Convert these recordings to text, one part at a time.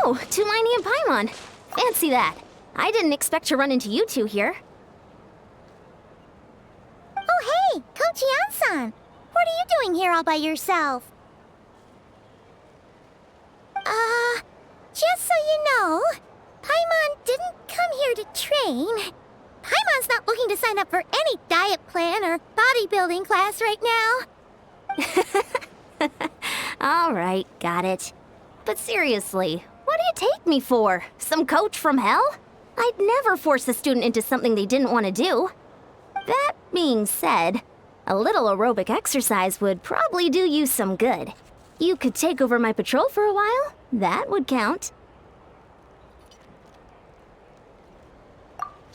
Oh, Tulani and Paimon. Fancy that. I didn't expect to run into you two here. Oh hey, Kochi-san! What are you doing here all by yourself? Just so you know, Paimon didn't come here to train. Paimon's not looking to sign up for any diet plan or bodybuilding class right now. Alright, got it. But seriously, what do you take me for? Some coach from hell? I'd never force a student into something they didn't want to do. That being said, a little aerobic exercise would probably do you some good. You could take over my patrol for a while. That would count.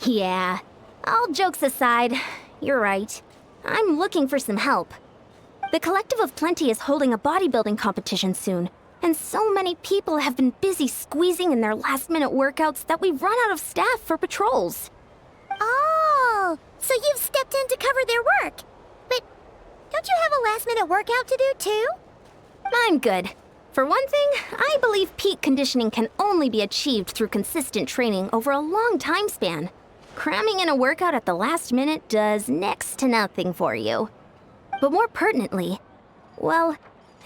Yeah, all jokes aside, you're right. I'm looking for some help. The Collective of Plenty is holding a bodybuilding competition soon, and so many people have been busy squeezing in their last-minute workouts that we've run out of staff for patrols. Oh, so you've stepped in to cover their work. But don't you have a last-minute workout to do too? I'm good. For one thing, I believe peak conditioning can only be achieved through consistent training over a long time span. Cramming in a workout at the last minute does next to nothing for you. But more pertinently, well,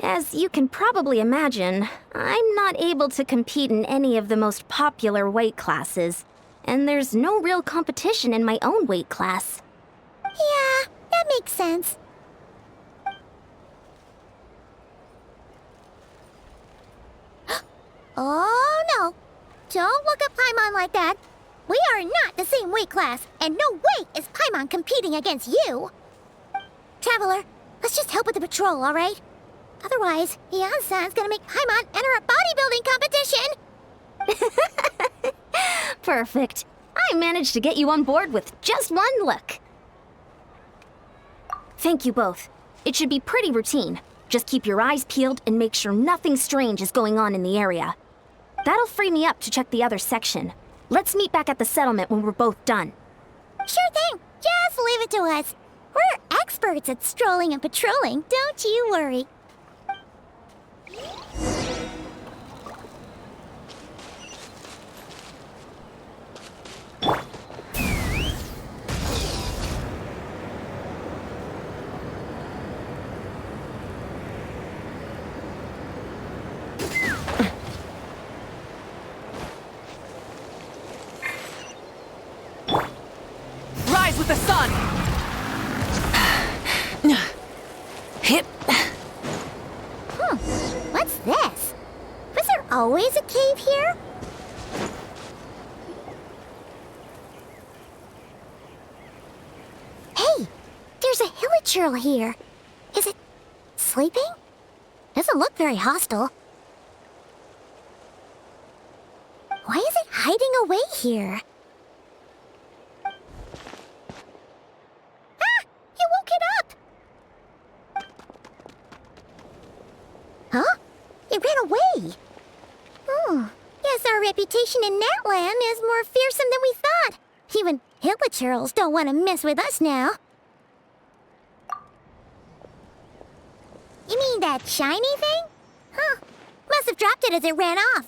as you can probably imagine, I'm not able to compete in any of the most popular weight classes, and there's no real competition in my own weight class. Yeah, that makes sense. Oh no! Don't look at Paimon like that. We are not the same weight class, and no way is Paimon competing against you! Traveler, let's just help with the patrol, alright? Otherwise, Yan-san's gonna make Paimon enter a bodybuilding competition! Perfect. I managed to get you on board with just one look. Thank you both. It should be pretty routine. Just keep your eyes peeled and make sure nothing strange is going on in the area. That'll free me up to check the other section. Let's meet back at the settlement when we're both done. Sure thing. Just leave it to us. We're experts at strolling and patrolling, don't you worry. With the sun! Hip. What's this? Was there always a cave here? Hey, there's a hilichurl here. Is it sleeping? Doesn't look very hostile. Why is it hiding away here? Huh? It ran away! Oh, guess our reputation in Natlan is more fearsome than we thought. Even hilichurls don't want to mess with us now. You mean that shiny thing? Huh. Must have dropped it as it ran off.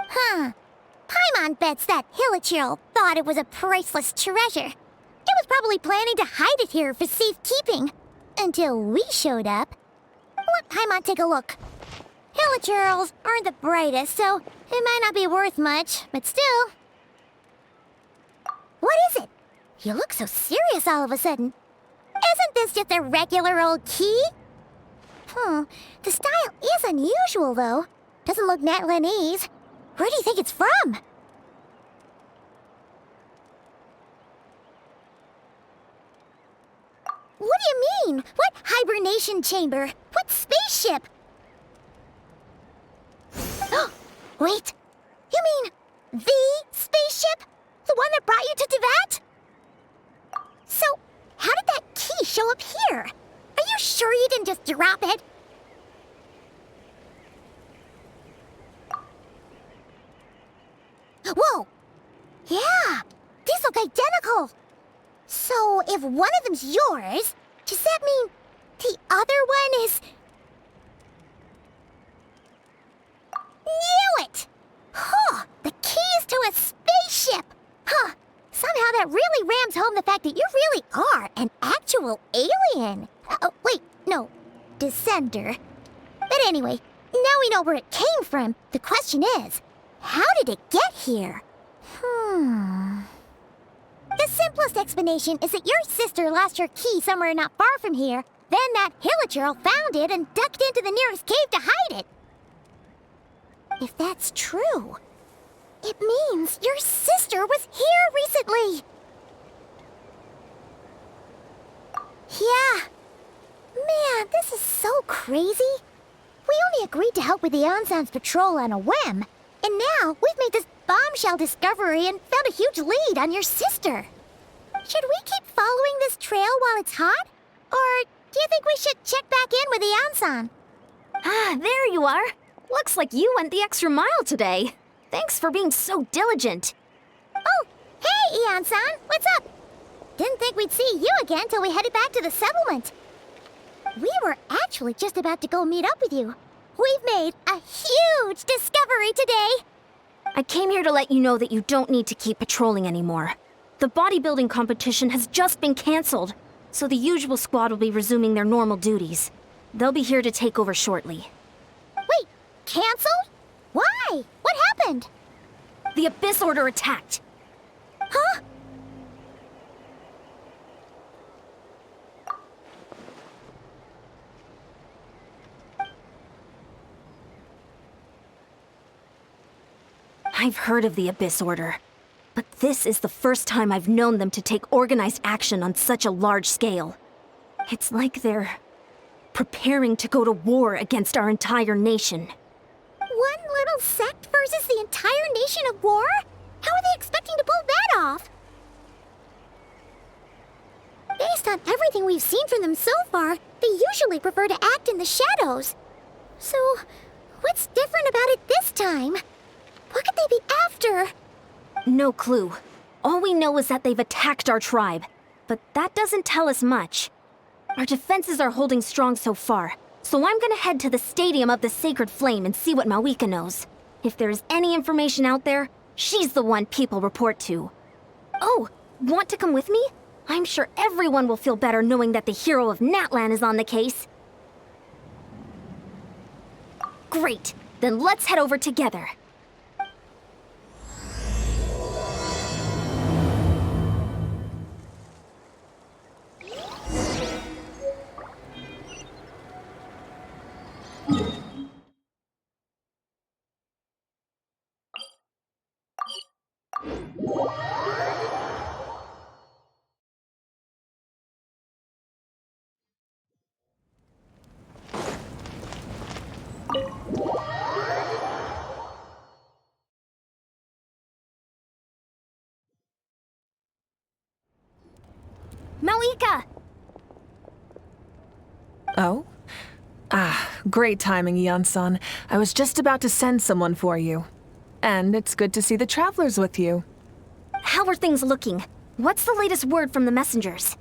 Huh. Paimon bets that hilichurl thought it was a priceless treasure. It was probably planning to hide it here for safekeeping. Until we showed up. Let Paimon take a look. Hilichurls aren't the brightest, so it might not be worth much, but still. What is it? You look so serious all of a sudden. Isn't this just a regular old key? The style is unusual, though. Doesn't look Natlanese. Where do you think it's from? What do you mean? What hibernation chamber? What spaceship? Wait, you mean the spaceship? The one that brought you to Teyvat? So, how did that key show up here? Are you sure you didn't just drop it? Whoa! Yeah, these look identical. So, if one of them's yours, does that mean the other one is... descender. But anyway, now we know where it came from. The question is, how did it get here? The simplest explanation is that your sister lost her key somewhere not far from here. Then that Hilichurl found it and ducked into the nearest cave to hide it. If that's true, it means your sister was here recently. Yeah. Man, this is so crazy. We only agreed to help with the Ansan's patrol on a whim. And now we've made this bombshell discovery and found a huge lead on your sister. Should we keep following this trail while it's hot? Or do you think we should check back in with the Ansan? Ah, there you are. Looks like you went the extra mile today. Thanks for being so diligent. Oh, hey, Ansan, what's up? Didn't think we'd see you again till we headed back to the settlement. We were actually just about to go meet up with you. We've made a huge discovery today. I came here to let you know that you don't need to keep patrolling anymore. The bodybuilding competition has just been canceled, so the usual squad will be resuming their normal duties. They'll be here to take over shortly. Wait, canceled? Why? What happened? The Abyss Order attacked. Huh? I've heard of the Abyss Order, but this is the first time I've known them to take organized action on such a large scale. It's like they're preparing to go to war against our entire nation. One little sect versus the entire nation of war? How are they expecting to pull that off? Based on everything we've seen from them so far, they usually prefer to act in the shadows. So, what's different about it this time? What could they be after? No clue. All we know is that they've attacked our tribe, but that doesn't tell us much. Our defenses are holding strong so far, so I'm gonna head to the Stadium of the Sacred Flame and see what Mawika knows. If there is any information out there, she's the one people report to. Oh, want to come with me? I'm sure everyone will feel better knowing that the hero of Natlan is on the case. Great, then let's head over together. Mawika! Oh? Ah, great timing, Ian-san. I was just about to send someone for you. And it's good to see the travelers with you. How are things looking? What's the latest word from the messengers?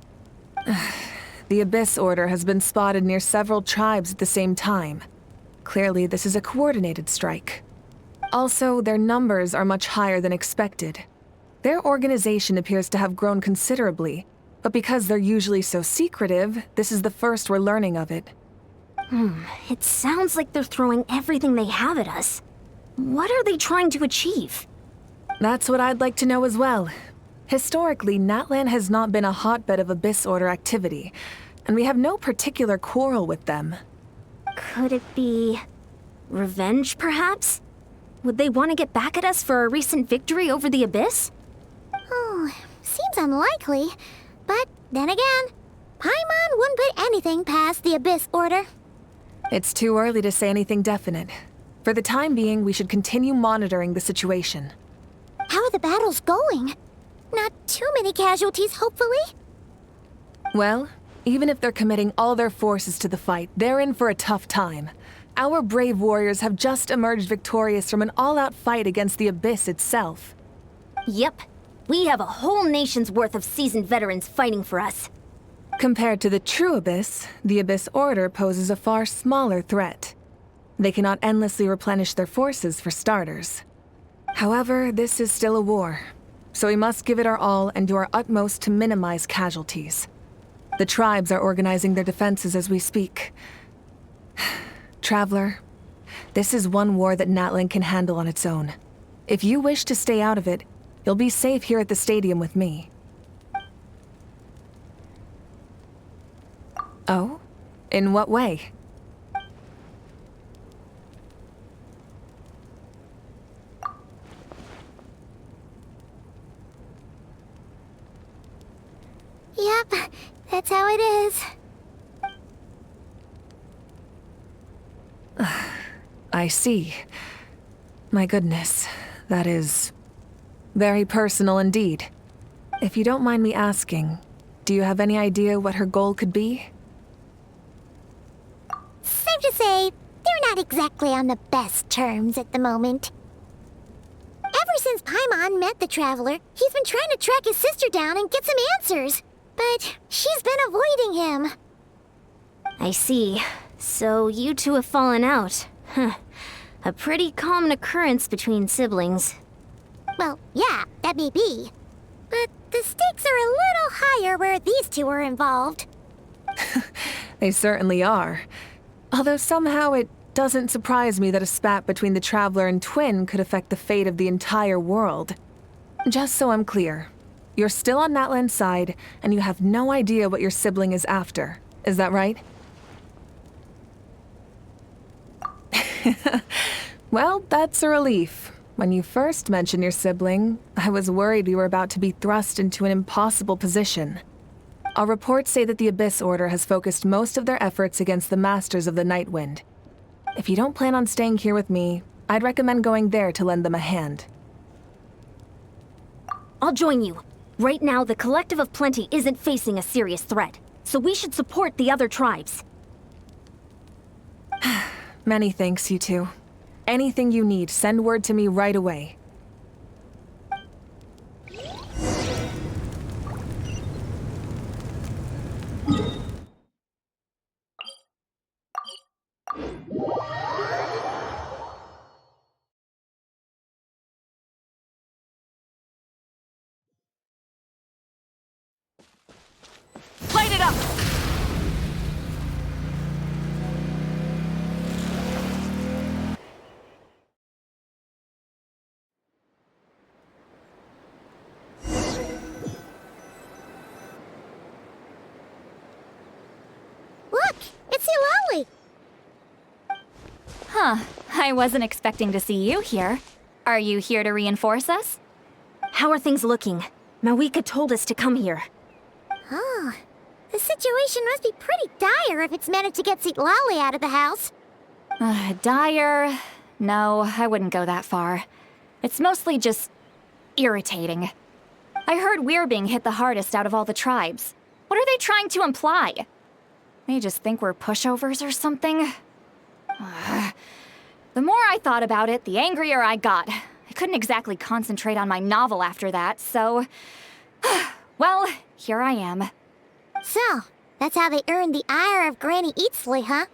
The Abyss Order has been spotted near several tribes at the same time. Clearly, this is a coordinated strike. Also, their numbers are much higher than expected. Their organization appears to have grown considerably, but because they're usually so secretive, this is the first we're learning of it. It sounds like they're throwing everything they have at us. What are they trying to achieve? That's what I'd like to know as well. Historically, Natlan has not been a hotbed of Abyss Order activity, and we have no particular quarrel with them. Could it be revenge, perhaps? Would they want to get back at us for our recent victory over the Abyss? Oh, seems unlikely. But then again, Paimon wouldn't put anything past the Abyss Order. It's too early to say anything definite. For the time being, we should continue monitoring the situation. How are the battles going? Not too many casualties, hopefully? Well, even if they're committing all their forces to the fight, they're in for a tough time. Our brave warriors have just emerged victorious from an all-out fight against the Abyss itself. Yep. We have a whole nation's worth of seasoned veterans fighting for us. Compared to the true Abyss, the Abyss Order poses a far smaller threat. They cannot endlessly replenish their forces, for starters. However, this is still a war, so we must give it our all and do our utmost to minimize casualties. The tribes are organizing their defenses as we speak. Traveler, this is one war that Natlan can handle on its own. If you wish to stay out of it, you'll be safe here at the stadium with me. Oh? In what way? Yep, that's how it is. I see. My goodness, that is very personal indeed. If you don't mind me asking, do you have any idea what her goal could be? Safe to say, they're not exactly on the best terms at the moment. Ever since Paimon met the Traveler, he's been trying to track his sister down and get some answers. But she's been avoiding him. I see. So you two have fallen out. Huh. A pretty common occurrence between siblings. Well, yeah, that may be. But the stakes are a little higher where these two are involved. They certainly are. Although somehow it doesn't surprise me that a spat between the Traveler and Twin could affect the fate of the entire world. Just so I'm clear, you're still on Natlan's side, and you have no idea what your sibling is after. Is that right? Well, that's a relief. When you first mentioned your sibling, I was worried we were about to be thrust into an impossible position. Our reports say that the Abyss Order has focused most of their efforts against the Masters of the Nightwind. If you don't plan on staying here with me, I'd recommend going there to lend them a hand. I'll join you. Right now, the Collective of Plenty isn't facing a serious threat, so we should support the other tribes. Many thanks, you two. Anything you need, send word to me right away. Light it up! Look, it's Eulalie. Huh. I wasn't expecting to see you here. Are you here to reinforce us? How are things looking? Mawika told us to come here. Oh, the situation must be pretty dire if it's managed to get Eulalie out of the house. Dire? No, I wouldn't go that far. It's mostly just irritating. I heard we're being hit the hardest out of all the tribes. What are they trying to imply? They just think we're pushovers or something? The more I thought about it, the angrier I got. I couldn't exactly concentrate on my novel after that, so... well, here I am. So, that's how they earned the ire of Granny Eatsley, huh?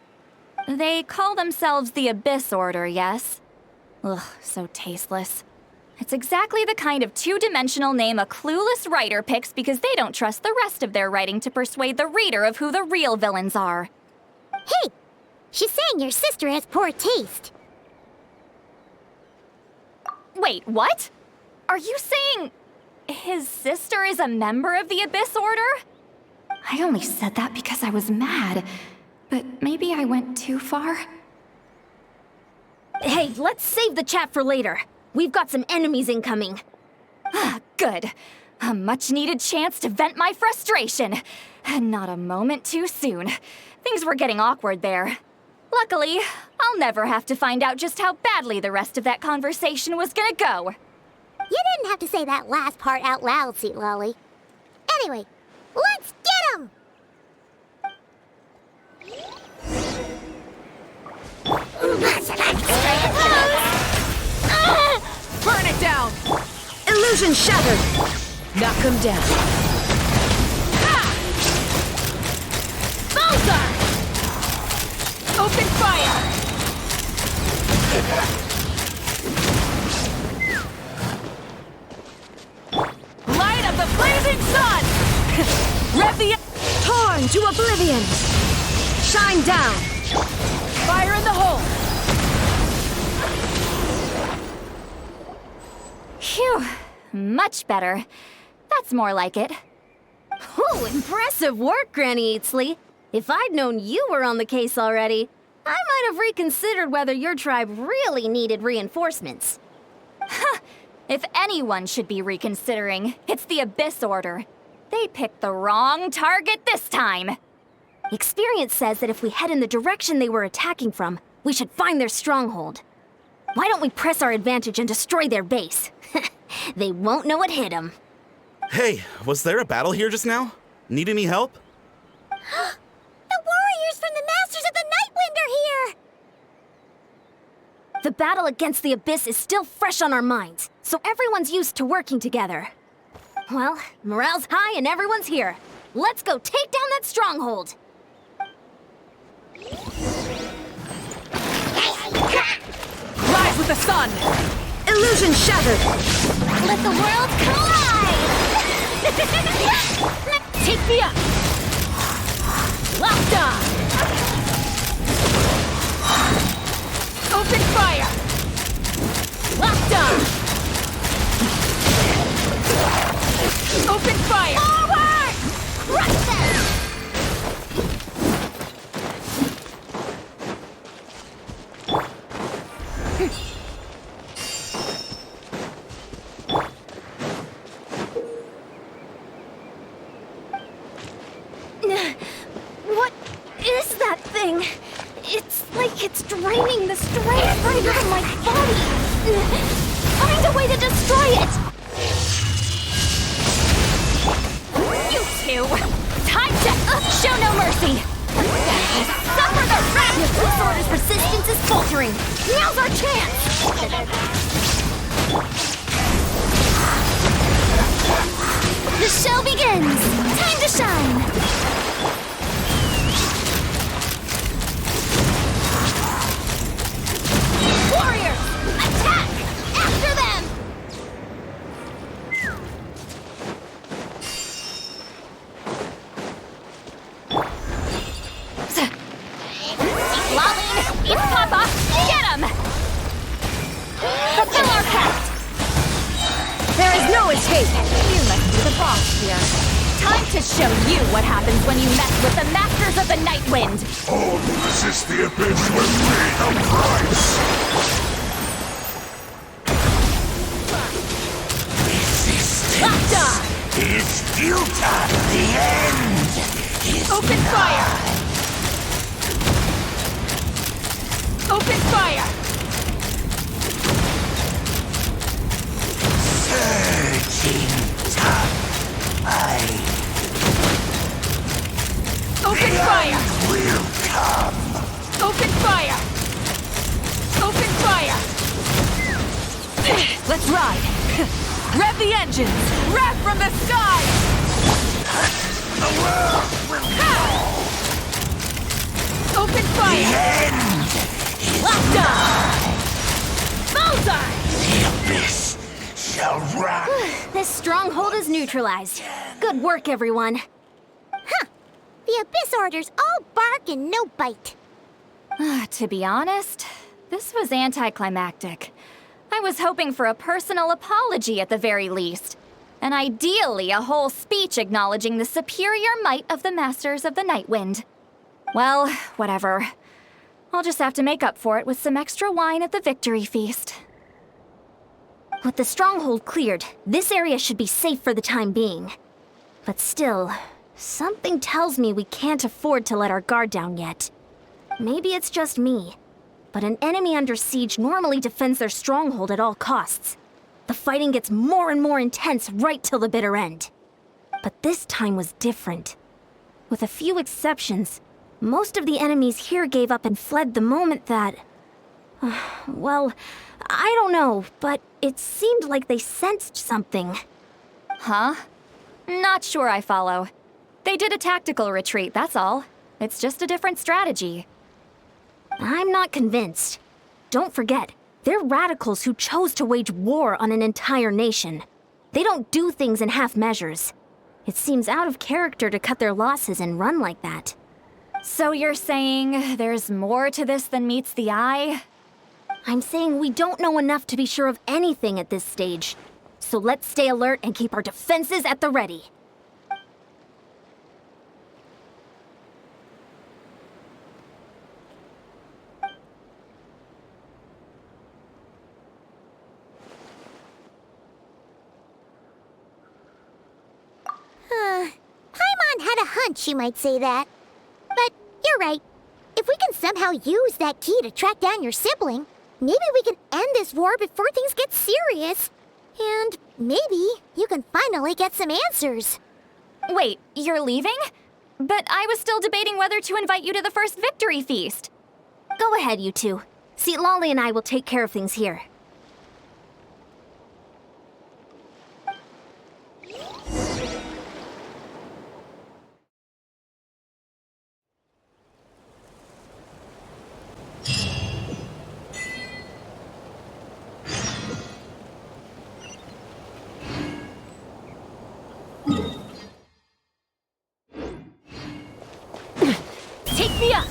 They call themselves the Abyss Order, yes? Ugh, so tasteless. It's exactly the kind of two-dimensional name a clueless writer picks because they don't trust the rest of their writing to persuade the reader of who the real villains are. Hey! She's saying your sister has poor taste. Wait, what? Are you saying his sister is a member of the Abyss Order? I only said that because I was mad, but maybe I went too far. Hey, let's save the chat for later. We've got some enemies incoming. Good. A much-needed chance to vent my frustration. Not a moment too soon. Things were getting awkward there. Luckily, I'll never have to find out just how badly the rest of that conversation was gonna go. You didn't have to say that last part out loud, Eulalie. Anyway, let's get 'em! Burn it down! Illusion shattered! Knock him down. Bullseye! Open fire! Light of the blazing sun! Torn to oblivion! Shine down! Phew, much better. That's more like it. Ooh, impressive work, Granny Eatsley. If I'd known you were on the case already, I might have reconsidered whether your tribe really needed reinforcements. If anyone should be reconsidering, it's the Abyss Order. They picked the wrong target this time. Experience says that if we head in the direction they were attacking from, we should find their stronghold. Why don't we press our advantage and destroy their base? They won't know what hit them. Hey, was there a battle here just now? Need any help? The warriors from the Masters of the Nightwind are here! The battle against the Abyss is still fresh on our minds, so everyone's used to working together. Well, morale's high and everyone's here. Let's go take down that stronghold! Rise with the sun! Illusion shattered! Let the world collide! Take me up! Locked on! Open fire! Locked on! Open fire! Forward! Crush them! What is that thing? It's like it's draining the strength right out of my body. Find a way to destroy it! You two! Time to show no mercy! Suffer the wrath! This order's resistance is faltering. Now's our chance! The show begins! Time to shine! Warriors! Attack! After them! Lolling! Eat Papa! Get him! Fulfill our pact! There is no escape! You must be the boss here. Time to show you what happens when you mess with the Masters of the Nightwind! All who resist the Abyss will pay the price! Resistance Locked on! is futile! The end is Open fire! Open fire! surging tide. Open fire! Will come. Open fire! Open fire! Let's ride! Rev the engines! Rev from the sky! The world will know. Open fire! End is Locked on! Bullseye! the abyss shall run. This stronghold is neutralized. Good work, everyone. The Abyss Order's all bark and no bite. To be honest, this was anticlimactic. I was hoping for a personal apology at the very least. And ideally, a whole speech acknowledging the superior might of the Masters of the Nightwind. Well, whatever. I'll just have to make up for it with some extra wine at the victory feast. With the stronghold cleared, this area should be safe for the time being. But still, something tells me we can't afford to let our guard down yet. Maybe it's just me, but an enemy under siege normally defends their stronghold at all costs. The fighting gets more and more intense right till the bitter end. But this time was different. With a few exceptions, most of the enemies here gave up and fled the moment that... well, I don't know, but it seemed like they sensed something. Huh? Not sure I follow. They did a tactical retreat, that's all. It's just a different strategy. I'm not convinced. Don't forget, they're radicals who chose to wage war on an entire nation. They don't do things in half measures. It seems out of character to cut their losses and run like that. So you're saying there's more to this than meets the eye? I'm saying we don't know enough to be sure of anything at this stage. So let's stay alert and keep our defenses at the ready. Paimon had a hunch you might say that. But you're right. If we can somehow use that key to track down your sibling, maybe we can end this war before things get serious. And maybe you can finally get some answers. Wait, you're leaving? But I was still debating whether to invite you to the first victory feast. Go ahead, you two. See, Lolly and I will take care of things here. Take me up!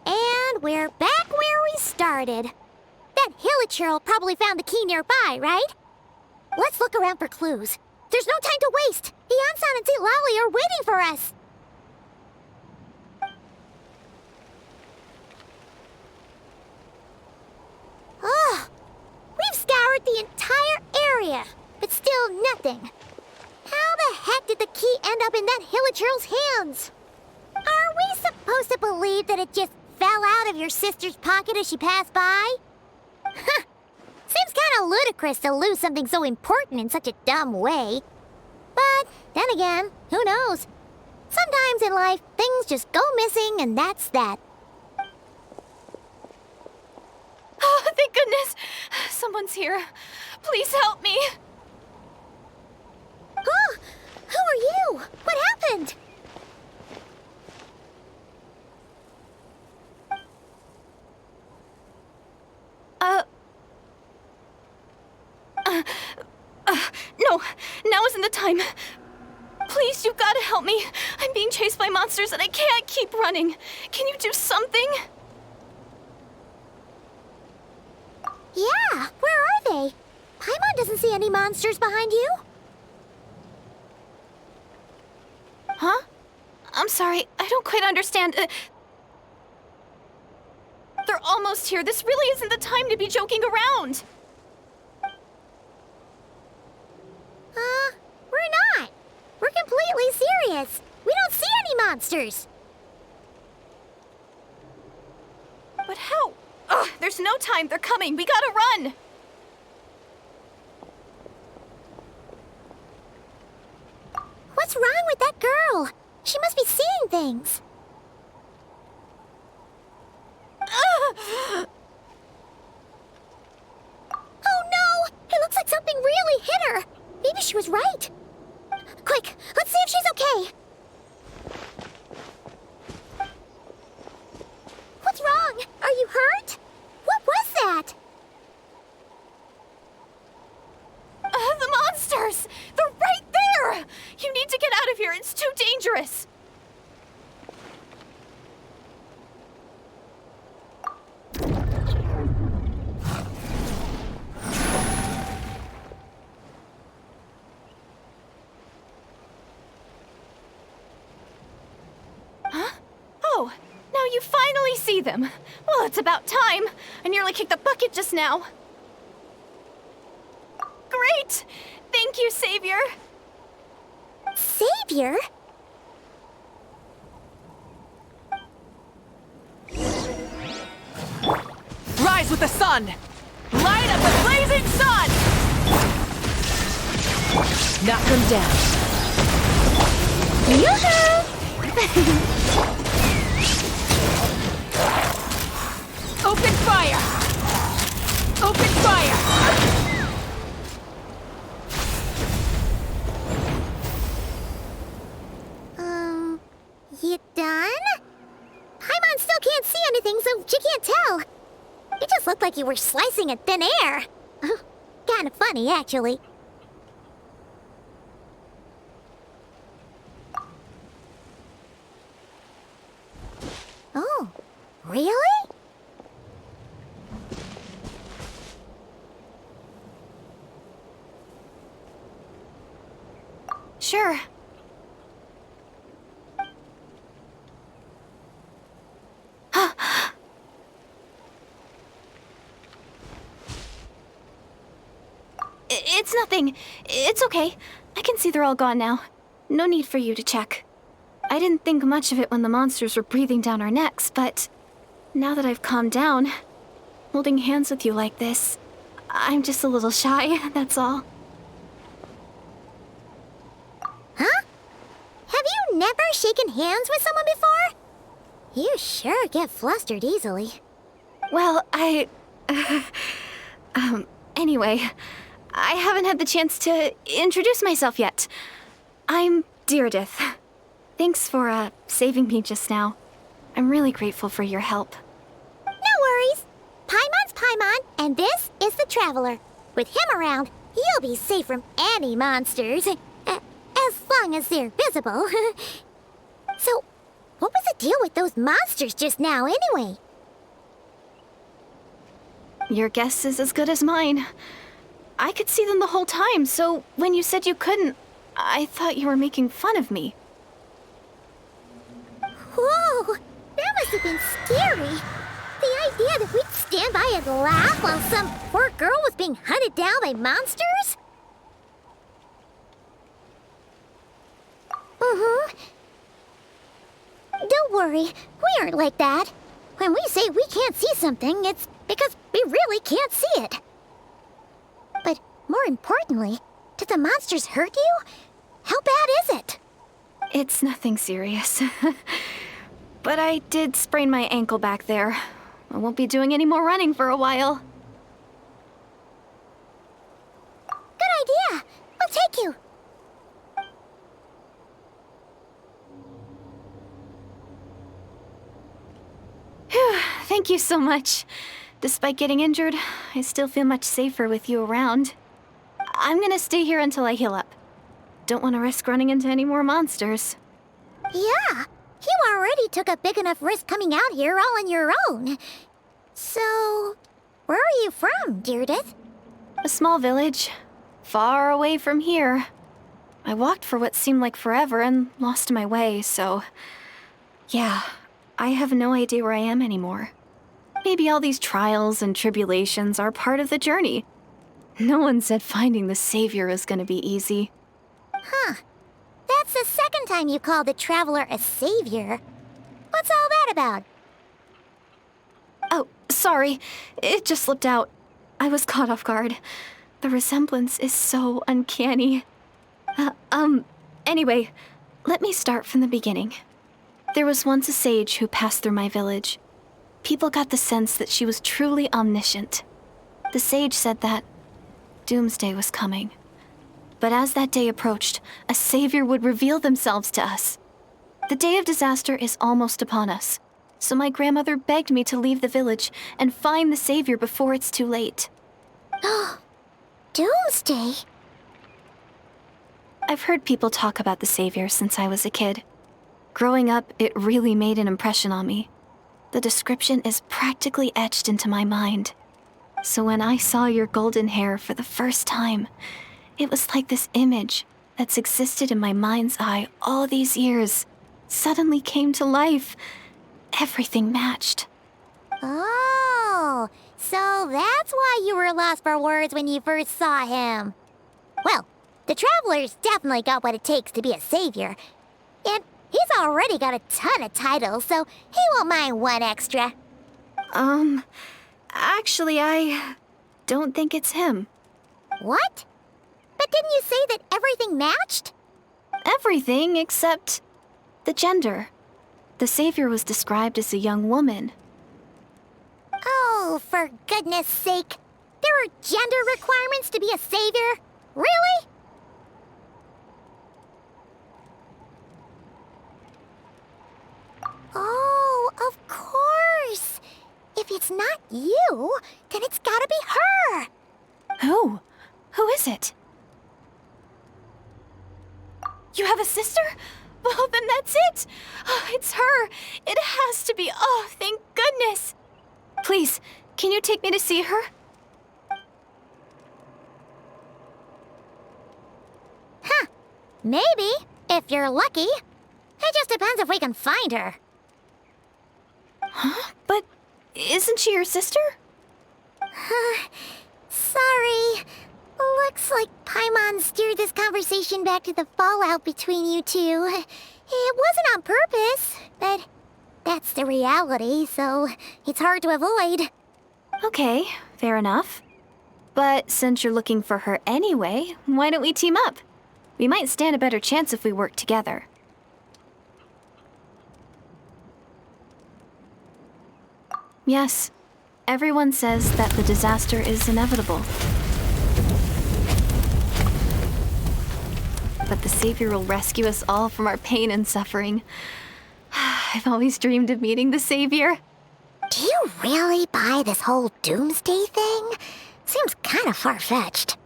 And we're back where we started. That Hilichurl probably found the key nearby, right? Let's look around for clues. There's no time to waste. Beyonsan and St. Lolly are waiting for us. Ugh. We've scoured the entire area, but still nothing. How the heck did the key end up in that Hilichurl's hands? Are we supposed to believe that it just fell out of your sister's pocket as she passed by? Huh. Seems kind of ludicrous to lose something so important in such a dumb way. But then again, who knows? Sometimes in life, things just go missing and that's that. Oh, thank goodness! Someone's here. Please help me! Oh, who are you? What happened? No, now isn't the time. Please, you've got to help me. I'm being chased by monsters and I can't keep running. Can you do something? Yeah, where are they? Paimon doesn't see any monsters behind you. Huh? I'm sorry, I don't quite understand. They're almost here. This really isn't the time to be joking around. We're not. We're completely serious. We don't see any monsters. But how? Ugh, there's no time. They're coming. We gotta run. What's wrong with that girl? She must be seeing things. Oh no! It looks like something really hit her. Maybe she was right. Quick, let's see if she's okay. What's wrong? Are you hurt? What was that? The monsters! They're right there! You need to get out of here. It's too dangerous. Oh, now you finally see them. Well, it's about time. I nearly kicked the bucket just now. Great! Thank you, Savior. Savior? Rise with the sun! Light up the blazing sun! Knock them down. Yoo-hoo! Open fire! Open fire! You done? Paimon still can't see anything, so she can't tell. looked like you were slicing in thin air. Kinda funny, actually. Oh, really? Sure. It's nothing. It's okay. I can see they're all gone now. No need for you to check. I didn't think much of it when the monsters were breathing down our necks, but now that I've calmed down, holding hands with you like this, I'm just a little shy, that's all. Huh? Have you never shaken hands with someone before? You sure get flustered easily. Well, anyway, I haven't had the chance to introduce myself yet. I'm Deirdith. Thanks for, saving me just now. I'm really grateful for your help. No worries. Paimon's Paimon, and this is the Traveler. With him around, you'll be safe from any monsters. As long as they're visible. So, what was the deal with those monsters just now, anyway? Your guess is as good as mine. I could see them the whole time, so when you said you couldn't, I thought you were making fun of me. Whoa! That must have been scary. The idea that we'd stand by and laugh while some poor girl was being hunted down by monsters? Don't worry, we aren't like that. When we say we can't see something, it's because we really can't see it. But more importantly, did the monsters hurt you? How bad is it? It's nothing serious. But I did sprain my ankle back there. I won't be doing any more running for a while. Good idea. We'll take you. Phew, thank you so much. Despite getting injured, I still feel much safer with you around. I'm gonna stay here until I heal up. Don't want to risk running into any more monsters. Yeah, you already took a big enough risk coming out here all on your own. So, where are you from, Deirdith? A small village, far away from here. I walked for what seemed like forever and lost my way, so... Yeah, I have no idea where I am anymore. Maybe all these trials and tribulations are part of the journey. No one said finding the Savior is gonna be easy. Huh. That's the second time you called the Traveler a savior. What's all that about? Oh, sorry. It just slipped out. I was caught off guard. The resemblance is so uncanny. Anyway, let me start from the beginning. There was once a sage who passed through my village. People got the sense that she was truly omniscient. The sage said that doomsday was coming. But as that day approached, a savior would reveal themselves to us. The day of disaster is almost upon us, so my grandmother begged me to leave the village and find the savior before it's too late. Doomsday? I've heard people talk about the savior since I was a kid. Growing up, it really made an impression on me. The description is practically etched into my mind. So when I saw your golden hair for the first time, it was like this image that's existed in my mind's eye all these years suddenly came to life. Everything matched. Oh, so that's why you were lost for words when you first saw him. Well, the Traveler's definitely got what it takes to be a savior. And he's already got a ton of titles, so he won't mind one extra. Actually, I don't think it's him. What? But didn't you say that everything matched? Everything except the gender. The savior was described as a young woman. Oh, for goodness sake. There are gender requirements to be a savior? Really? Oh, of course. If you it's not you, then it's gotta be her! Who? Who is it? You have a sister? Well, then that's it! Oh, it's her! It has to be! Oh, thank goodness! Please, can you take me to see her? Huh. Maybe, if you're lucky. It just depends if we can find her. Huh? But isn't she your sister? Sorry. Looks like Paimon steered this conversation back to the fallout between you two. It wasn't on purpose, but that's the reality, so it's hard to avoid. Okay, fair enough. But since you're looking for her anyway, why don't we team up? We might stand a better chance if we work together. Yes, everyone says that the disaster is inevitable. But the Savior will rescue us all from our pain and suffering. I've always dreamed of meeting the Savior. Do you really buy this whole doomsday thing? Seems kind of far-fetched.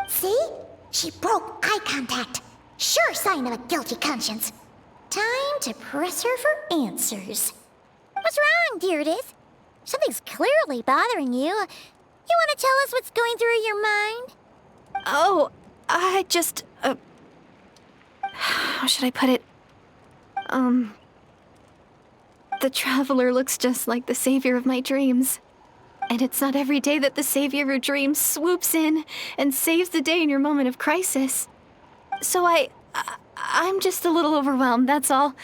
See? She broke eye contact. Sure sign of a guilty conscience. Time to press her for answers. What's wrong, Deirdis? Something's clearly bothering you. You want to tell us what's going through your mind? Oh, I just, how should I put it? The Traveler looks just like the Savior of my dreams. And it's not every day that the Savior of your dreams swoops in and saves the day in your moment of crisis. So I'm just a little overwhelmed, that's all.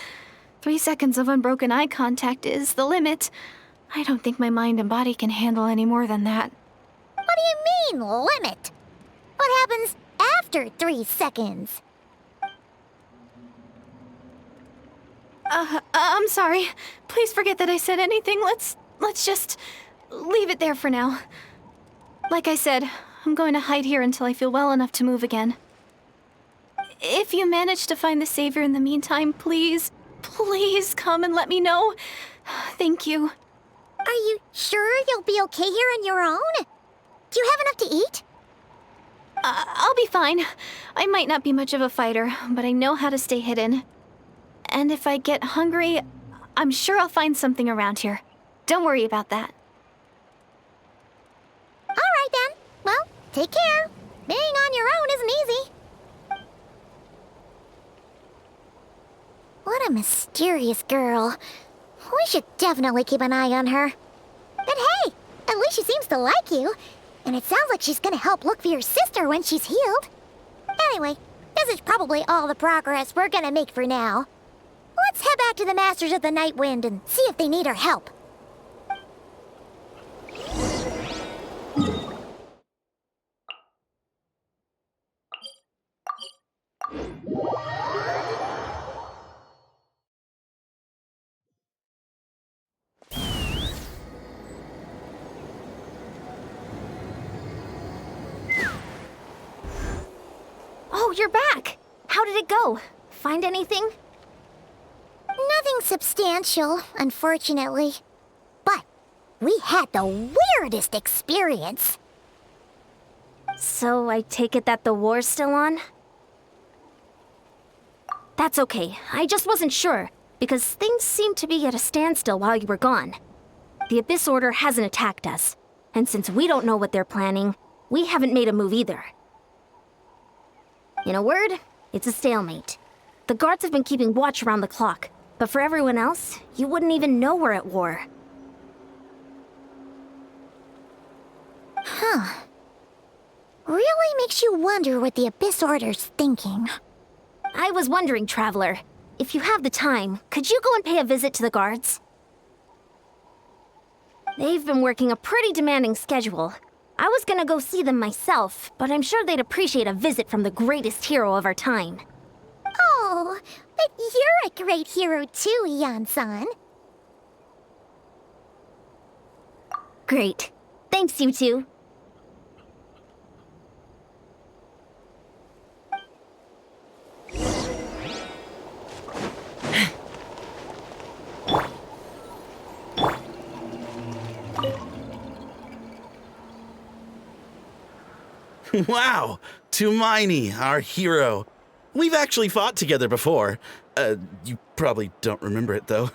3 seconds of unbroken eye contact is the limit. I don't think my mind and body can handle any more than that. What do you mean, limit? What happens after 3 seconds? I'm sorry. Please forget that I said anything. Let's just leave it there for now. Like I said, I'm going to hide here until I feel well enough to move again. If you manage to find the Savior in the meantime, please come and let me know. Thank you. Are you sure you'll be okay here on your own? Do you have enough to eat? I'll be fine. I might not be much of a fighter, but I know how to stay hidden. And if I get hungry, I'm sure I'll find something around here. Don't worry about that. All right then. Well, take care. Being on your own isn't easy. What a mysterious girl. We should definitely keep an eye on her. But hey, at least she seems to like you. And it sounds like she's gonna help look for your sister when she's healed. Anyway, this is probably all the progress we're gonna make for now. Let's head back to the Masters of the Night Wind and see if they need our help. Oh, you're back! How did it go? Find anything? Nothing substantial, unfortunately. But we had the weirdest experience. So I take it that the war's still on? That's okay. I just wasn't sure, because things seemed to be at a standstill while you were gone. The Abyss Order hasn't attacked us, and since we don't know what they're planning, we haven't made a move either. In a word, it's a stalemate. The guards have been keeping watch around the clock, but for everyone else, you wouldn't even know we're at war. Huh. Really makes you wonder what the Abyss Order's thinking. I was wondering, Traveler, if you have the time, could you go and pay a visit to the guards? They've been working a pretty demanding schedule. I was gonna go see them myself, but I'm sure they'd appreciate a visit from the greatest hero of our time. Oh, but you're a great hero too, Yan-san. Great. Thanks, you two. Wow, Tumaini, our hero. We've actually fought together before. You probably don't remember it, though.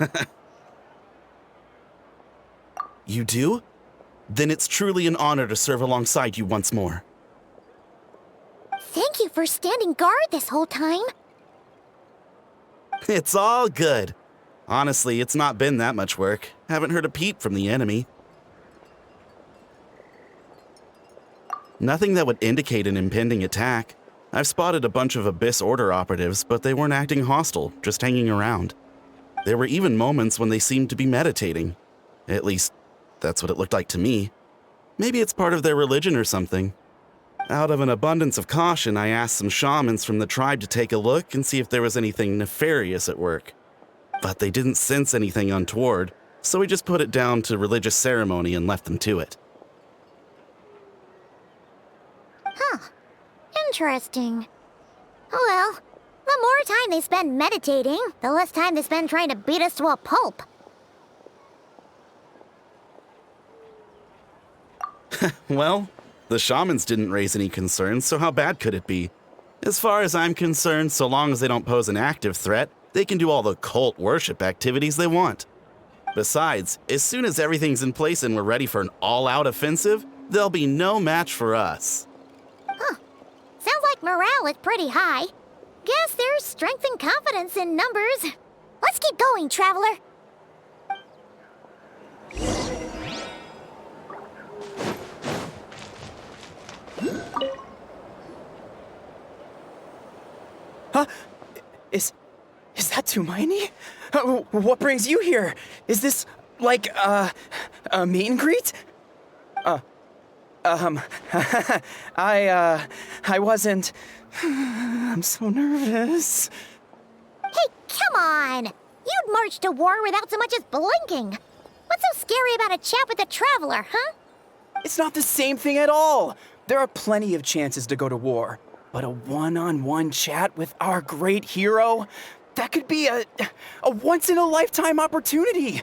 You do? Then it's truly an honor to serve alongside you once more. Thank you for standing guard this whole time. It's all good. Honestly, it's not been that much work. Haven't heard a peep from the enemy. Nothing that would indicate an impending attack. I've spotted a bunch of Abyss Order operatives, but they weren't acting hostile, just hanging around. There were even moments when they seemed to be meditating. At least, that's what it looked like to me. Maybe it's part of their religion or something. Out of an abundance of caution, I asked some shamans from the tribe to take a look and see if there was anything nefarious at work. But they didn't sense anything untoward, so we just put it down to religious ceremony and left them to it. Interesting. Oh well, the more time they spend meditating, the less time they spend trying to beat us to a pulp. Well, the shamans didn't raise any concerns, so how bad could it be? As far as I'm concerned, so long as they don't pose an active threat, they can do all the cult worship activities they want. Besides, as soon as everything's in place and we're ready for an all-out offensive, there'll be no match for us. Sounds like morale is pretty high. Guess there's strength and confidence in numbers. Let's keep going, Traveler. Huh? Is that Tumaini? What brings you here? Is this, like, a meet and greet? I wasn't... I'm so nervous. Hey, come on! You'd march to war without so much as blinking. What's so scary about a chat with a Traveler, huh? It's not the same thing at all. There are plenty of chances to go to war. But a one-on-one chat with our great hero? That could be a once-in-a-lifetime opportunity.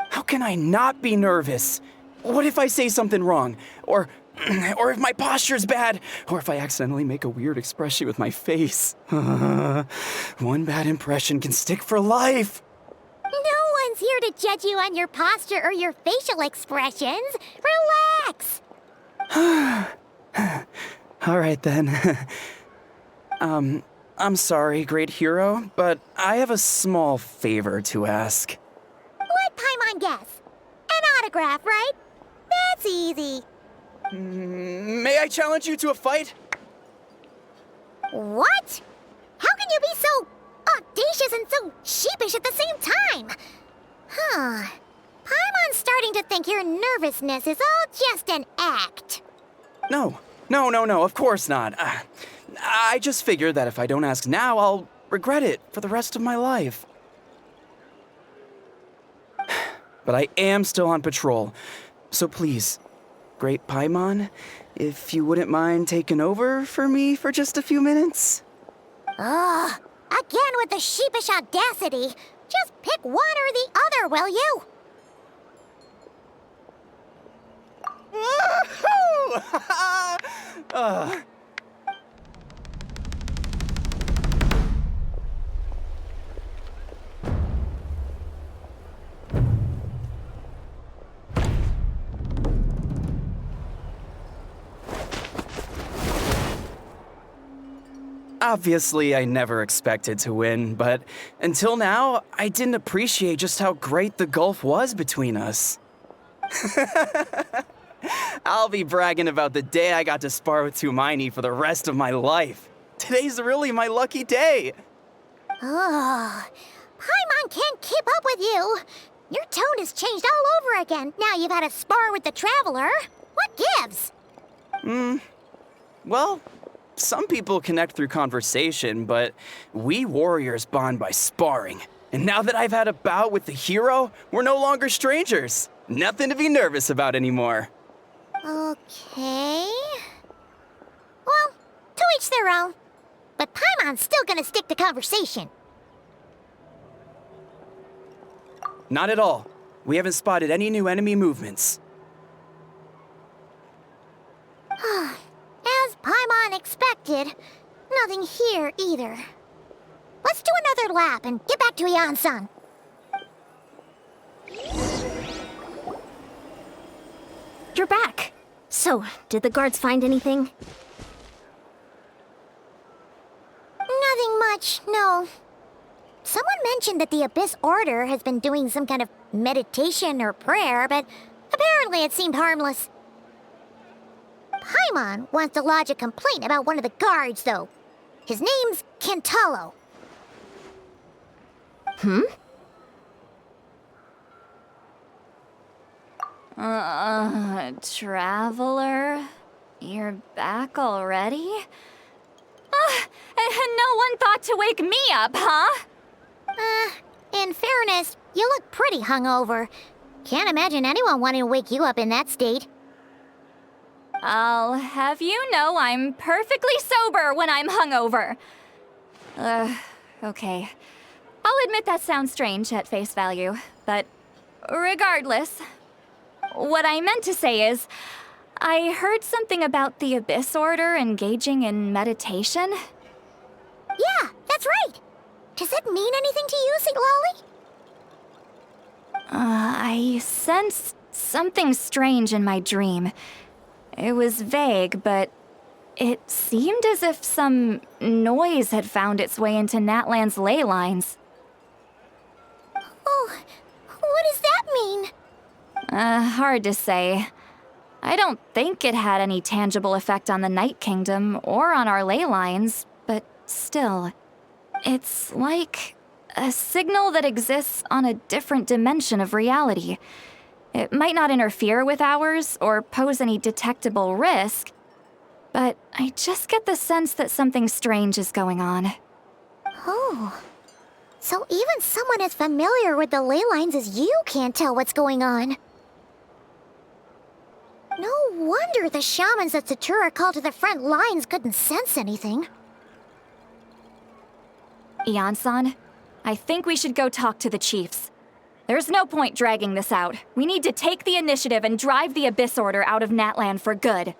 How can I not be nervous? What if I say something wrong? Or if my posture's bad? Or if I accidentally make a weird expression with my face? One bad impression can stick for life. No one's here to judge you on your posture or your facial expressions. Relax! All right, then. I'm sorry, great hero, but I have a small favor to ask. Let Paimon guess. An autograph, right? That's easy. May I challenge you to a fight? What? How can you be so audacious and so sheepish at the same time? Paimon's starting to think your nervousness is all just an act. No, of course not. I just figured that if I don't ask now, I'll regret it for the rest of my life. But I am still on patrol, so please, Great Paimon, if you wouldn't mind taking over for me for just a few minutes? Again with the sheepish audacity. Just pick one or the other, will you? Obviously, I never expected to win, but until now, I didn't appreciate just how great the gulf was between us. I'll be bragging about the day I got to spar with Tumaini for the rest of my life. Today's really my lucky day. Paimon can't keep up with you. Your tone has changed all over again. Now you've had a spar with the Traveler. What gives? Well, some people connect through conversation, but we warriors bond by sparring. And now that I've had a bout with the hero, we're no longer strangers. Nothing to be nervous about anymore. Okay. Well, to each their own. But Paimon's still gonna stick to conversation. Not at all. We haven't spotted any new enemy movements. As nothing here either. Let's do another lap and get back to Yan-san. You're back. So, did the guards find anything? Nothing much, no. Someone mentioned that the Abyss Order has been doing some kind of meditation or prayer, but apparently it seemed harmless. Paimon wants to lodge a complaint about one of the guards, though. His name's Kentalo. Traveler? You're back already? And no one thought to wake me up, huh? In fairness, you look pretty hungover. Can't imagine anyone wanting to wake you up in that state. I'll have you know I'm perfectly sober when I'm hungover. Okay. I'll admit that sounds strange at face value, but regardless, what I meant to say is, I heard something about the Abyss Order engaging in meditation. Yeah, that's right. Does it mean anything to you, St. Lolly? I sensed something strange in my dream. It was vague, but it seemed as if some noise had found its way into Natlan's ley lines. Oh, what does that mean? Hard to say. I don't think it had any tangible effect on the Night Kingdom or on our ley lines, but still, it's like a signal that exists on a different dimension of reality. It might not interfere with ours or pose any detectable risk, but I just get the sense that something strange is going on. Oh, so even someone as familiar with the ley lines as you can't tell what's going on. No wonder the shamans that Satura called to the front lines couldn't sense anything. Yan-san, I think we should go talk to the chiefs. There's no point dragging this out. We need to take the initiative and drive the Abyss Order out of Natlan for good.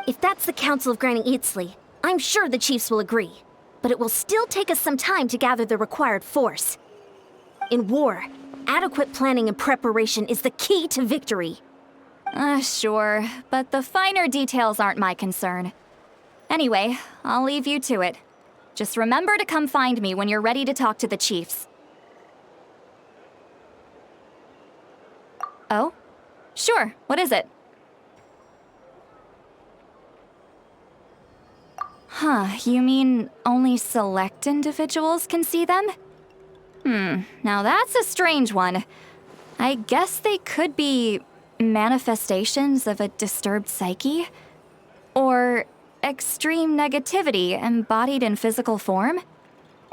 If that's the Council of Granny Eatsley, I'm sure the chiefs will agree. But it will still take us some time to gather the required force. In war, adequate planning and preparation is the key to victory. Sure, but the finer details aren't my concern. Anyway, I'll leave you to it. Just remember to come find me when you're ready to talk to the chiefs. Oh? Sure, what is it? Huh, you mean only select individuals can see them? Now that's a strange one. I guess they could be manifestations of a disturbed psyche? Or extreme negativity embodied in physical form?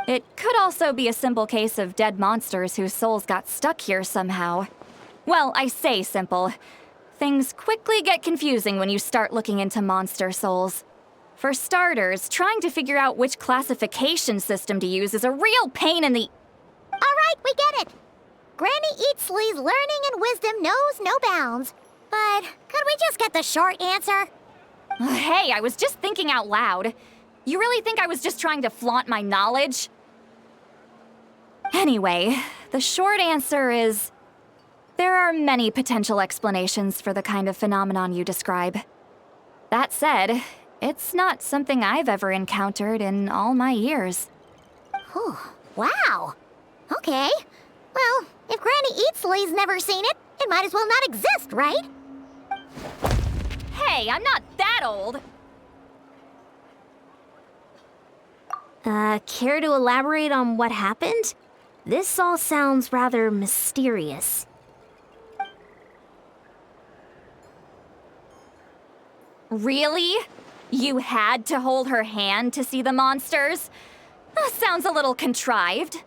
It could also be a simple case of dead monsters whose souls got stuck here somehow. Well, I say simple. Things quickly get confusing when you start looking into monster souls. For starters, trying to figure out which classification system to use is a real pain in the... All right, we get it. Granny Eatsley's learning and wisdom knows no bounds. But could we just get the short answer? Hey, I was just thinking out loud. You really think I was just trying to flaunt my knowledge? Anyway, the short answer is... there are many potential explanations for the kind of phenomenon you describe. That said, it's not something I've ever encountered in all my years. Oh, wow. Okay. Well, if Granny Eatsley's never seen it, it might as well not exist, right? Hey, I'm not that old! Care to elaborate on what happened? This all sounds rather mysterious. Really? You had to hold her hand to see the monsters? Sounds a little contrived.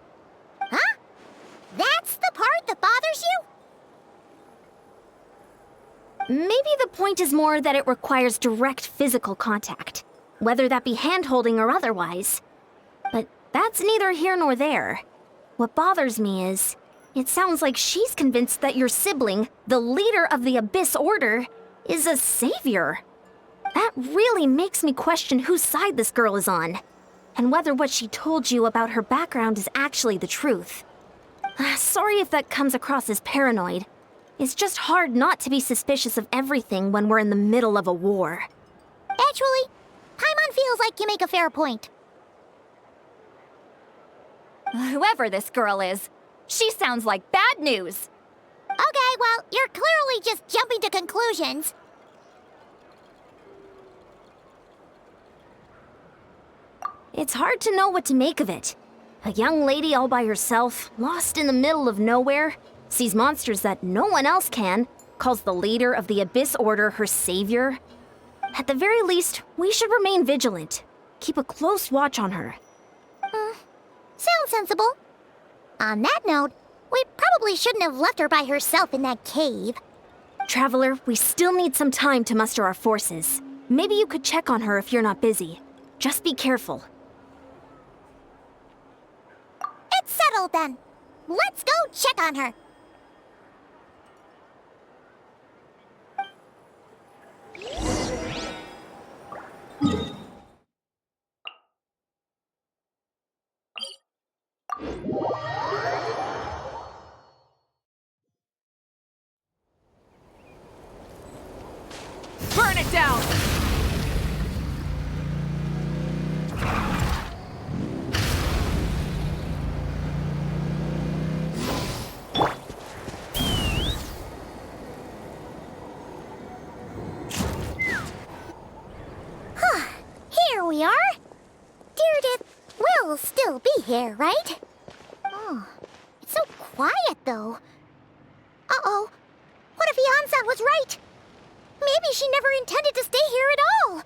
Huh? That's the part that bothers you? Maybe the point is more that it requires direct physical contact, whether that be hand-holding or otherwise. But that's neither here nor there. What bothers me is, it sounds like she's convinced that your sibling, the leader of the Abyss Order, is a savior. That really makes me question whose side this girl is on. and whether what she told you about her background is actually the truth. Sorry if that comes across as paranoid. It's just hard not to be suspicious of everything when we're in the middle of a war. Actually, Paimon feels like you make a fair point. Whoever this girl is, she sounds like bad news. Okay, well, you're clearly just jumping to conclusions. It's hard to know what to make of it. A young lady all by herself, lost in the middle of nowhere, sees monsters that no one else can, calls the leader of the Abyss Order her savior. At the very least, we should remain vigilant. Keep a close watch on her. Sounds sensible. On that note, we probably shouldn't have left her by herself in that cave. Traveler, we still need some time to muster our forces. Maybe you could check on her if you're not busy. Just be careful. It's settled then. Let's go check on her. Burn it down! Here we are. Deirdre will still be here, right? Oh, it's so quiet though. Uh-oh. What if Yansan was right? Maybe she never intended to stay here at all.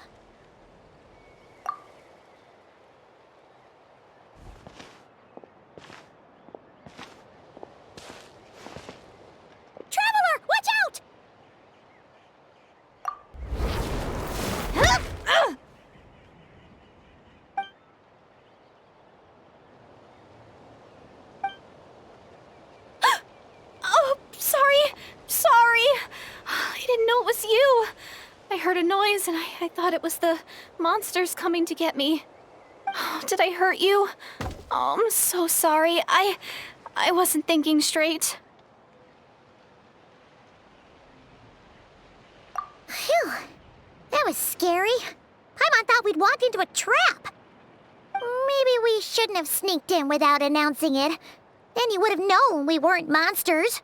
Traveler, watch out! Oh, sorry. I didn't know it was you. I heard a noise and I thought it was the monsters coming to get me. Oh, did I hurt you? Oh, I'm so sorry. I wasn't thinking straight. Phew. That was scary. Paimon thought we'd walked into a trap. Maybe we shouldn't have sneaked in without announcing it. Then you would have known we weren't monsters.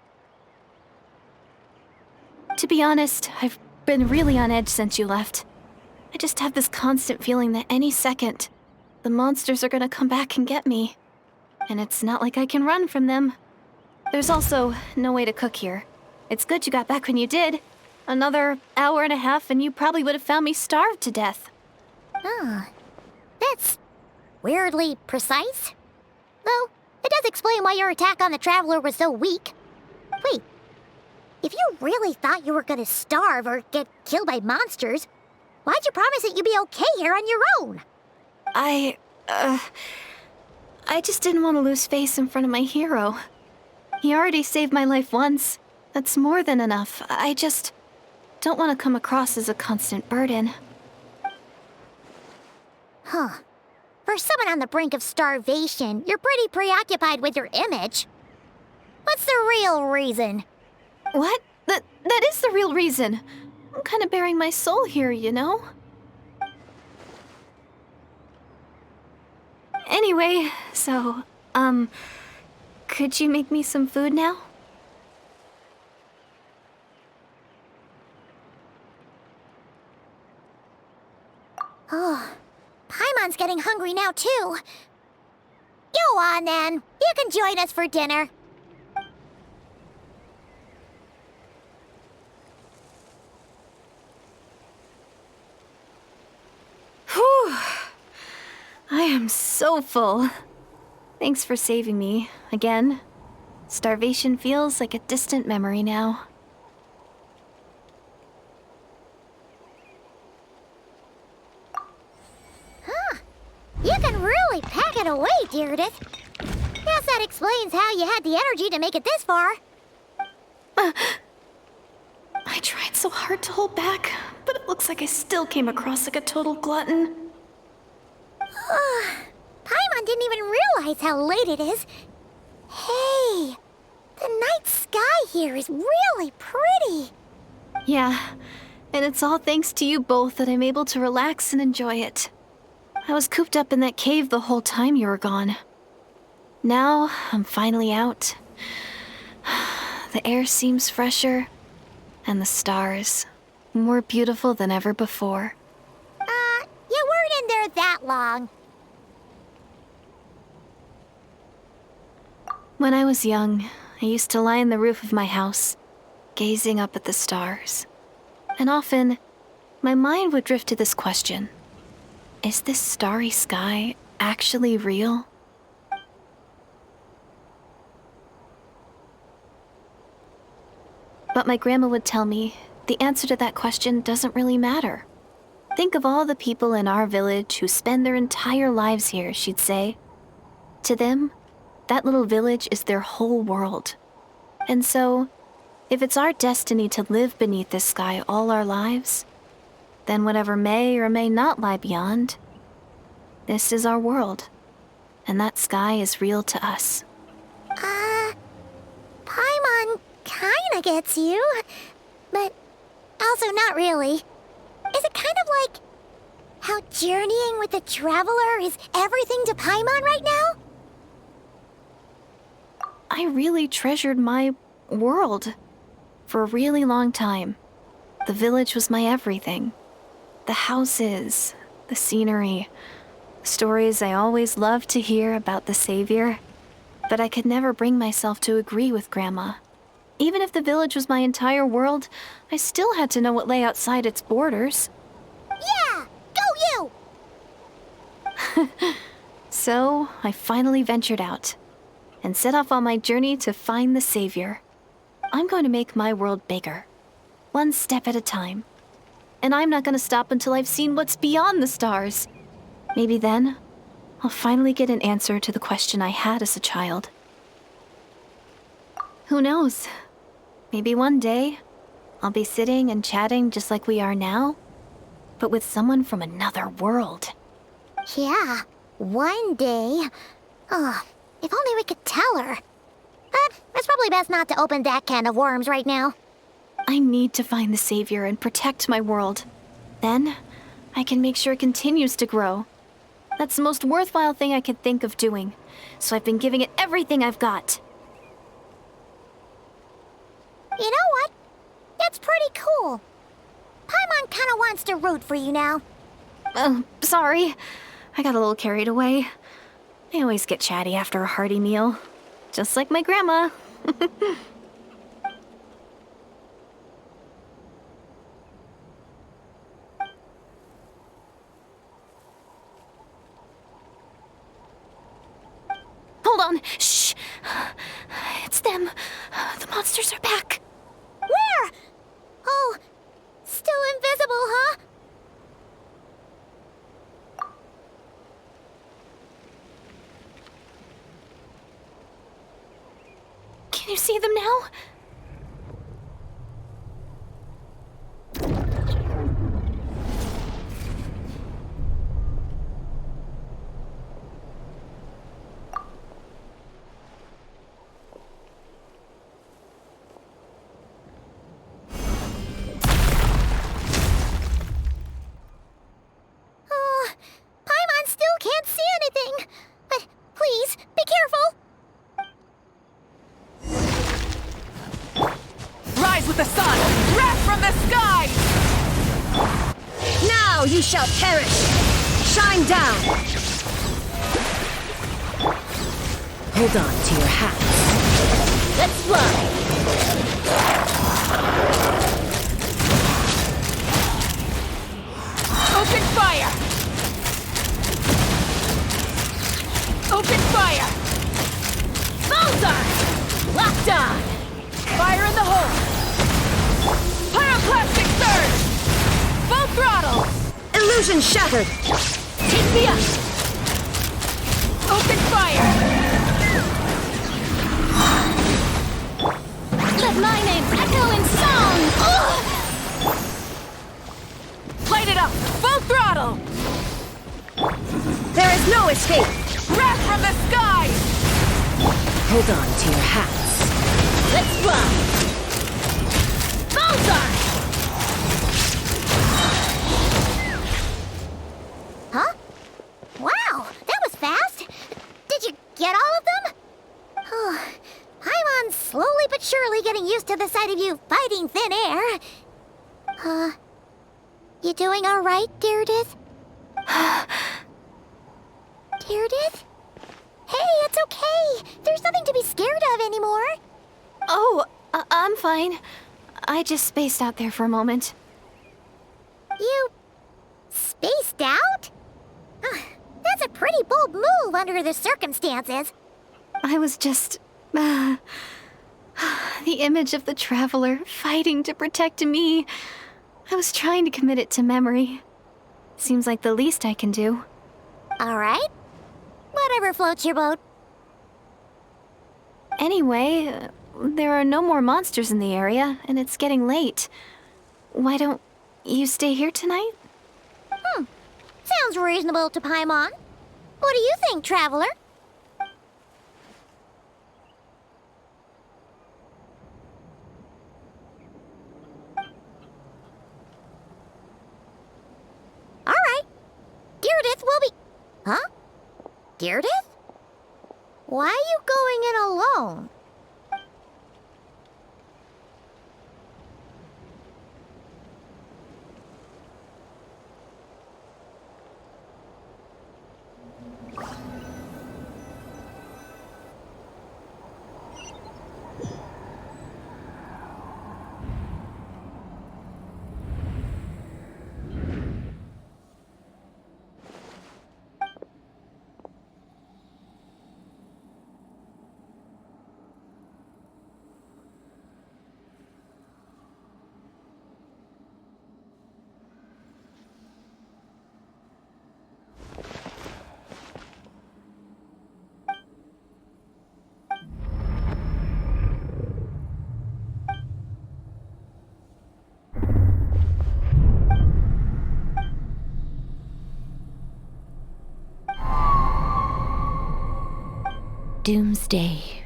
To be honest, I've been really on edge since you left. I just have this constant feeling that any second, the monsters are gonna come back and get me. And it's not like I can run from them. There's also no way to cook here. It's good you got back when you did. Another hour and a half and you probably would have found me starved to death. That's weirdly precise. Though, it does explain why your attack on the Traveler was so weak. Wait, if you really thought you were gonna starve or get killed by monsters, why'd you promise that you'd be okay here on your own? I just didn't want to lose face in front of my hero. He already saved my life once. That's more than enough. I just don't want to come across as a constant burden. Huh. For someone on the brink of starvation, you're pretty preoccupied with your image. What's the real reason? What? That is the real reason. I'm kind of bearing my soul here, you know? Anyway, so, could you make me some food now? Oh, Paimon's getting hungry now, too. Go on, then. You can join us for dinner. Whew. I am so full. Thanks for saving me, again. Starvation feels like a distant memory now. You can really pack it away, Deirdre. Guess that explains how you had the energy to make it this far. I tried so hard to hold back, but it looks like I still came across like a total glutton. didn't even realize how late it is. Hey, the night sky here is really pretty. Yeah, and it's all thanks to you both that I'm able to relax and enjoy it. I was cooped up in that cave the whole time you were gone. Now, I'm finally out. The air seems fresher, and the stars more beautiful than ever before. You weren't in there that long. When I was young, I used to lie on the roof of my house, gazing up at the stars. And often, my mind would drift to this question. Is this starry sky actually real? But my grandma would tell me the answer to that question doesn't really matter. Think of all the people in our village who spend their entire lives here, she'd say. To them, that little village is their whole world. And so, if it's our destiny to live beneath this sky all our lives, then whatever may or may not lie beyond, this is our world. And that sky is real to us. Paimon kinda gets you, but also not really. Is it kind of like how journeying with the Traveler is everything to Paimon right now? I really treasured my world for a really long time. The village was my everything. The houses, the scenery, the stories I always loved to hear about the Savior. But I could never bring myself to agree with Grandma. Even if the village was my entire world, I still had to know what lay outside its borders. Yeah! Go you! So, I finally ventured out and set off on my journey to find the Savior. I'm going to make my world bigger, one step at a time. And I'm not going to stop until I've seen what's beyond the stars. Maybe then, I'll finally get an answer to the question I had as a child. Who knows? Maybe one day, I'll be sitting and chatting just like we are now, but with someone from another world. Yeah, one day. Oh, if only we could tell her. But it's probably best not to open that can of worms right now. I need to find the Savior and protect my world. Then, I can make sure it continues to grow. That's the most worthwhile thing I could think of doing, so I've been giving it everything I've got. You know what? It's pretty cool. Paimon kinda wants to root for you now. Sorry. I got a little carried away. I always get chatty after a hearty meal. Just like my grandma. Hold on. Shh. It's them. The monsters are back. Where? Oh, still invisible, huh? Can you see them now? Oh, Paimon still can't see anything. But please, be careful. Rise with the sun! Wrath from the sky! Now you shall perish! Shine down! Hold on to your hats. Let's fly! Open fire! Open fire! Bullseye! Locked on! Fire in the hole! Pyroclastic surge! Full throttle! Illusion shattered! Take me up! Open fire! Let my name echo in song! Light it up! Full throttle! There is no escape! Wrath from of the sky! Hold on to your hats. Let's ride! Bullseye! Huh? Wow, that was fast. Did you get all of them? Oh, Paimon's slowly but surely getting used to the sight of you fighting thin air. You doing all right, Deirdith? Deirdith? Hey, it's okay. There's nothing to be scared of anymore. Oh, I'm fine. I just spaced out there for a moment. You spaced out? That's a pretty bold move under the circumstances. I was just... the image of the Traveler fighting to protect me. I was trying to commit it to memory. Seems like the least I can do. All right. Whatever floats your boat. Anyway, there are no more monsters in the area, and it's getting late. Why don't you stay here tonight? Sounds reasonable to Paimon. What do you think, Traveler? All right. Deirdith will be... Huh? Deirdith? Why are you going in alone? Doomsday.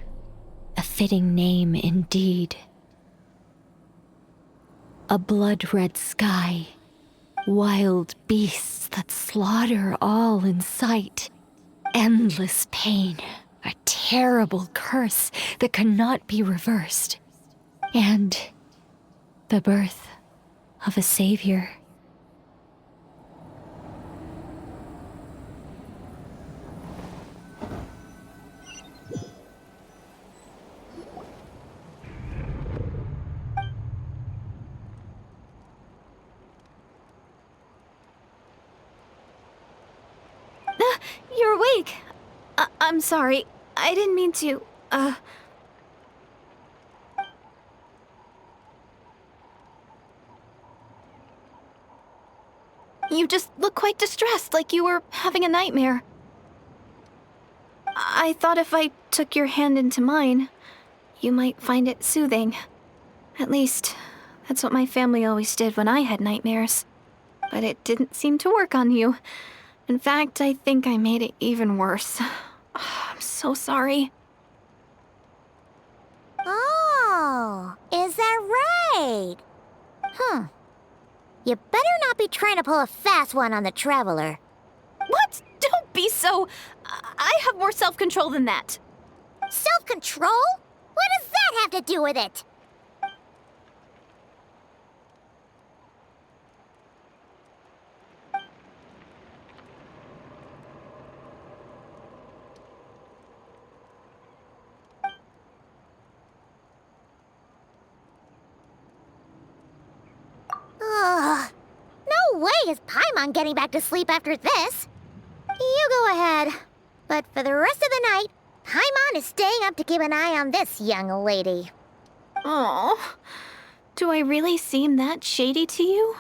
A fitting name indeed. A blood-red sky. Wild beasts that slaughter all in sight. Endless pain. A terrible curse that cannot be reversed. And the birth of a savior. You're awake. I'm sorry. I didn't mean to, You just look quite distressed, like you were having a nightmare. I thought if I took your hand into mine, you might find it soothing. At least, that's what my family always did when I had nightmares. But it didn't seem to work on you. In fact, I think I made it even worse. I'm so sorry. Oh, is that right? You better not be trying to pull a fast one on the Traveler. What? Don't be so... I have more self-control than that. Self-control? What does that have to do with it? No way is Paimon getting back to sleep after this. You go ahead. But for the rest of the night, Paimon is staying up to keep an eye on this young lady. Oh, do I really seem that shady to you?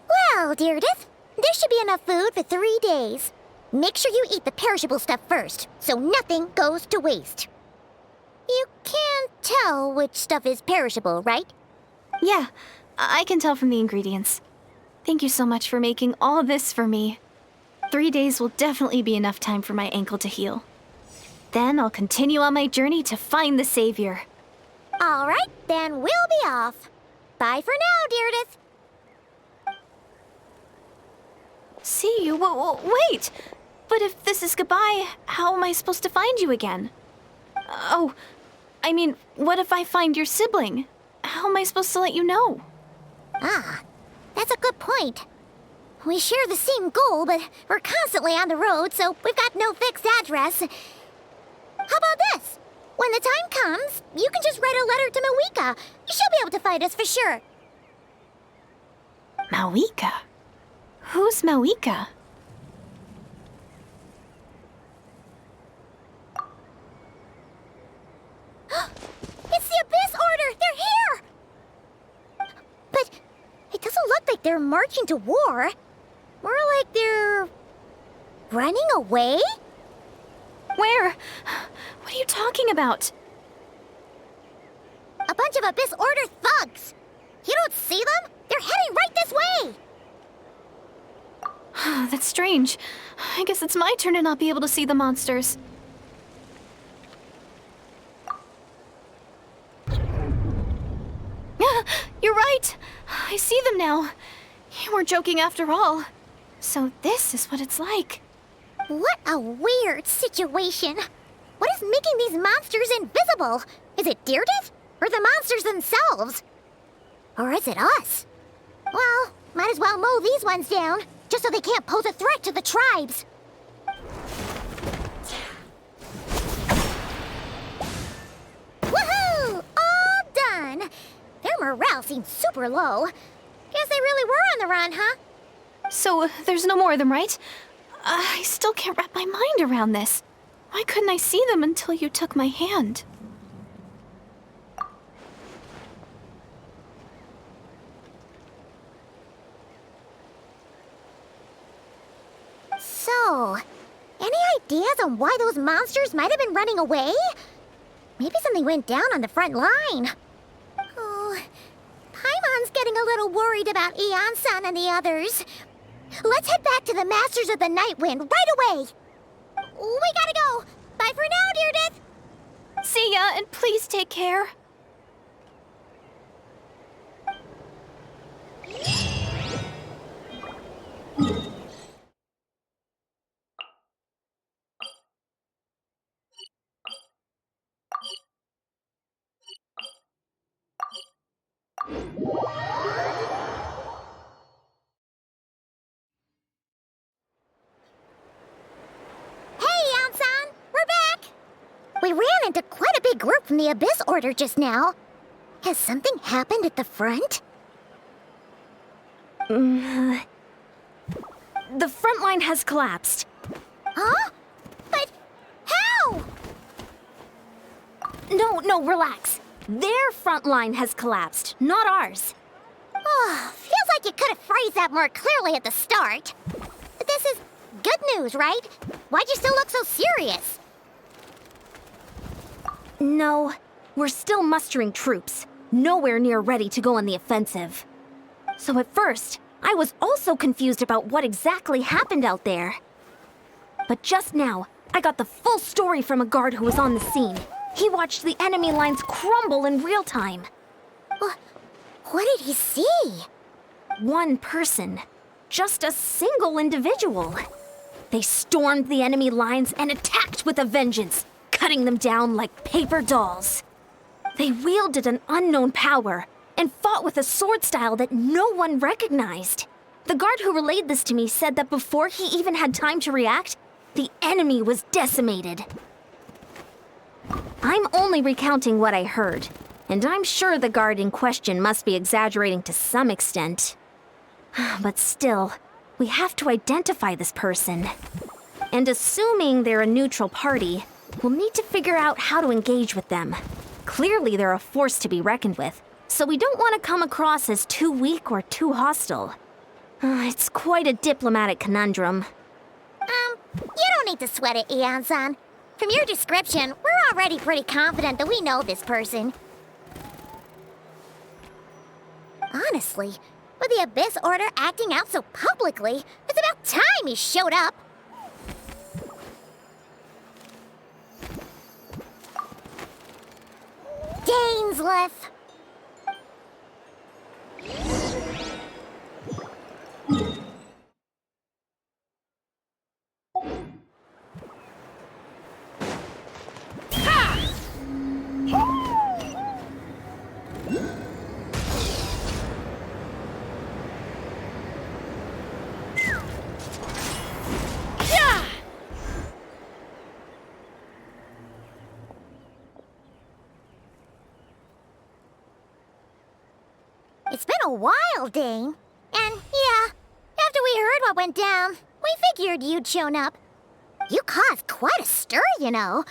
Well, Deirdith, there should be enough food for 3 days. Make sure you eat the perishable stuff first, so nothing goes to waste. You can't tell which stuff is perishable, right? Yeah, I can tell from the ingredients. Thank you so much for making all this for me. 3 days will definitely be enough time for my ankle to heal. Then I'll continue on my journey to find the Savior. All right, then we'll be off. Bye for now, Deirdith. See you? Wait! But if this is goodbye, how am I supposed to find you again? Oh, I mean, what if I find your sibling? How am I supposed to let you know? Ah, that's a good point. We share the same goal, but we're constantly on the road, so we've got no fixed address. How about this? When the time comes, you can just write a letter to Mawika. She'll be able to find us for sure. Mawika? Who's Mawika? It's the Abyss Order! They're here! But it doesn't look like they're marching to war. More like they're running away? Where? What are you talking about? A bunch of Abyss Order thugs. You don't see them? They're heading right this way! That's strange. I guess it's my turn to not be able to see the monsters. You're right! I see them now. You weren't joking after all. So this is what it's like. What a weird situation. What is making these monsters invisible? Is it Deirdith? Or the monsters themselves? Or is it us? Well, might as well mow these ones down, just so they can't pose a threat to the tribes. Woohoo! All done! Their morale seems super low. Guess they really were on the run, huh? So there's no more of them, right? I still can't wrap my mind around this. Why couldn't I see them until you took my hand? So, any ideas on why those monsters might have been running away? Maybe something went down on the front line. Oh, Paimon's getting a little worried about Eon-san and the others. Let's head back to the Masters of the Night Wind right away. We gotta go. Bye for now, Deirdith. See ya, and please take care. We ran into quite a big group from the Abyss Order just now. Has something happened at the front? The front line has collapsed. Huh? But how? No, relax. Their front line has collapsed, not ours. Oh, feels like you could have phrased that more clearly at the start. But this is good news, right? Why'd you still look so serious? No, we're still mustering troops, nowhere near ready to go on the offensive. So at first, I was also confused about what exactly happened out there. But just now, I got the full story from a guard who was on the scene. He watched the enemy lines crumble in real time. What did he see? One person. Just a single individual. They stormed the enemy lines and attacked with a vengeance, cutting them down like paper dolls. They wielded an unknown power and fought with a sword style that no one recognized. The guard who relayed this to me said that before he even had time to react, the enemy was decimated. I'm only recounting what I heard, and I'm sure the guard in question must be exaggerating to some extent. But still, we have to identify this person. And assuming they're a neutral party, we'll need to figure out how to engage with them. Clearly they're a force to be reckoned with, so we don't want to come across as too weak or too hostile. It's quite a diplomatic conundrum. You don't need to sweat it, Eon-san. From your description, we're already pretty confident that we know this person. Honestly, with the Abyss Order acting out so publicly, it's about time he showed up. Dainsleif! It's been a while, Dane. And yeah, after we heard what went down, we figured you'd shown up. You caused quite a stir, you know.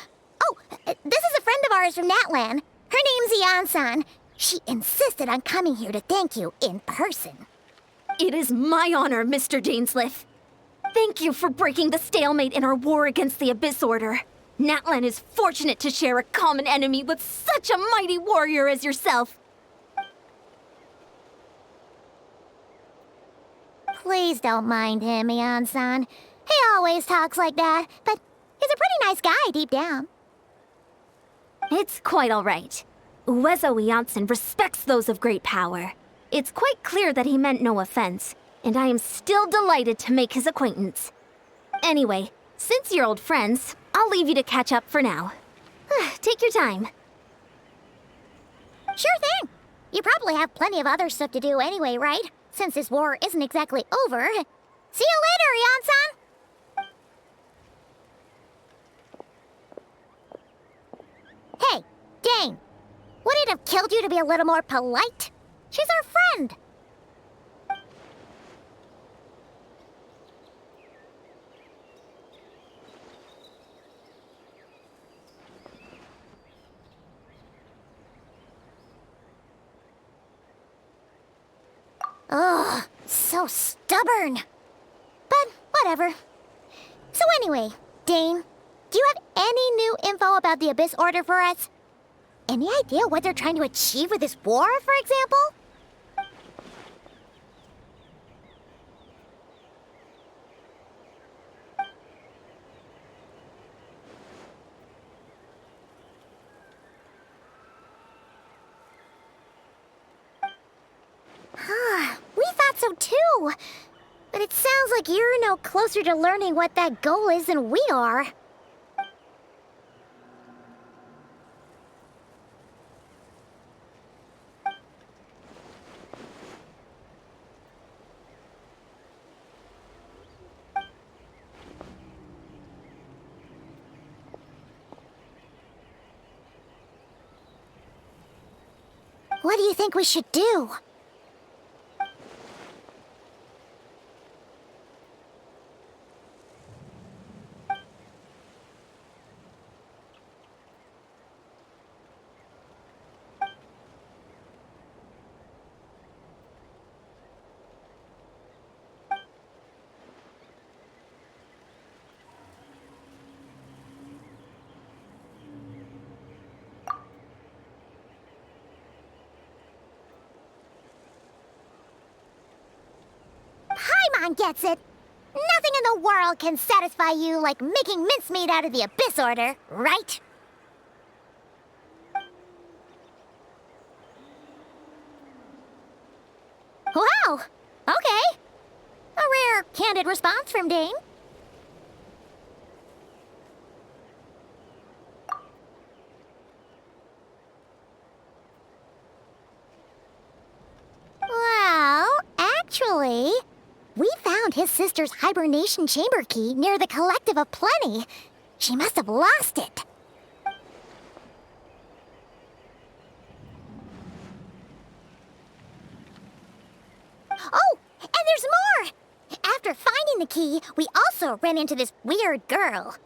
Oh, this is a friend of ours from Natlan. Her name's Ian-san. She insisted on coming here to thank you in person. It is my honor, Mr. Dainsleif. Thank you for breaking the stalemate in our war against the Abyss Order. Natlan is fortunate to share a common enemy with such a mighty warrior as yourself. Please don't mind him, Ian-san. He always talks like that, but he's a pretty nice guy deep down. It's quite all right. Uezo Iansen respects those of great power. It's quite clear that he meant no offense, and I am still delighted to make his acquaintance. Anyway, since you're old friends, I'll leave you to catch up for now. Take your time. Sure thing. You probably have plenty of other stuff to do anyway, right? Since this war isn't exactly over. See you later, Ian-san! Hey, Dane. Would it have killed you to be a little more polite? She's our friend. Ugh, so stubborn. But whatever. So anyway, Dane, do you have any new info about the Abyss Order for us? Any idea what they're trying to achieve with this war, for example? We thought so too. But it sounds like you're no closer to learning what that goal is than we are. What do you think we should do? Paimon gets it. Nothing in the world can satisfy you like making mincemeat out of the Abyss Order, right? Wow, okay. A rare, candid response from Dane. Well, actually, we found his sister's hibernation chamber key near the Collective of Plenty. She must have lost it. Oh, and there's more! After finding the key, we also ran into this weird girl.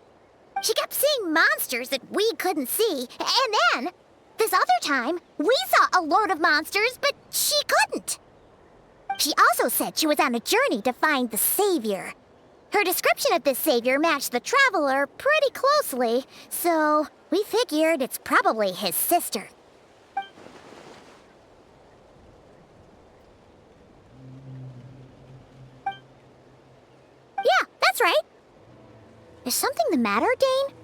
She kept seeing monsters that we couldn't see, and then, this other time, we saw a load of monsters, but she couldn't. She also said she was on a journey to find the Savior. Her description of this Savior matched the Traveler pretty closely, so we figured it's probably his sister. That's right. Is something the matter, Dane?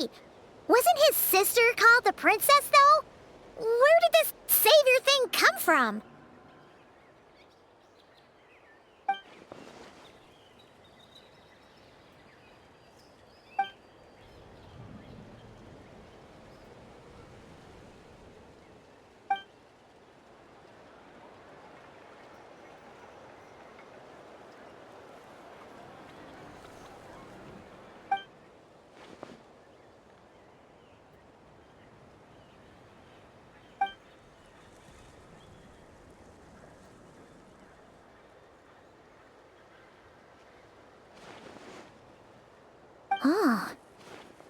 Wait, wasn't his sister called the princess, though? Where did this savior thing come from? Oh,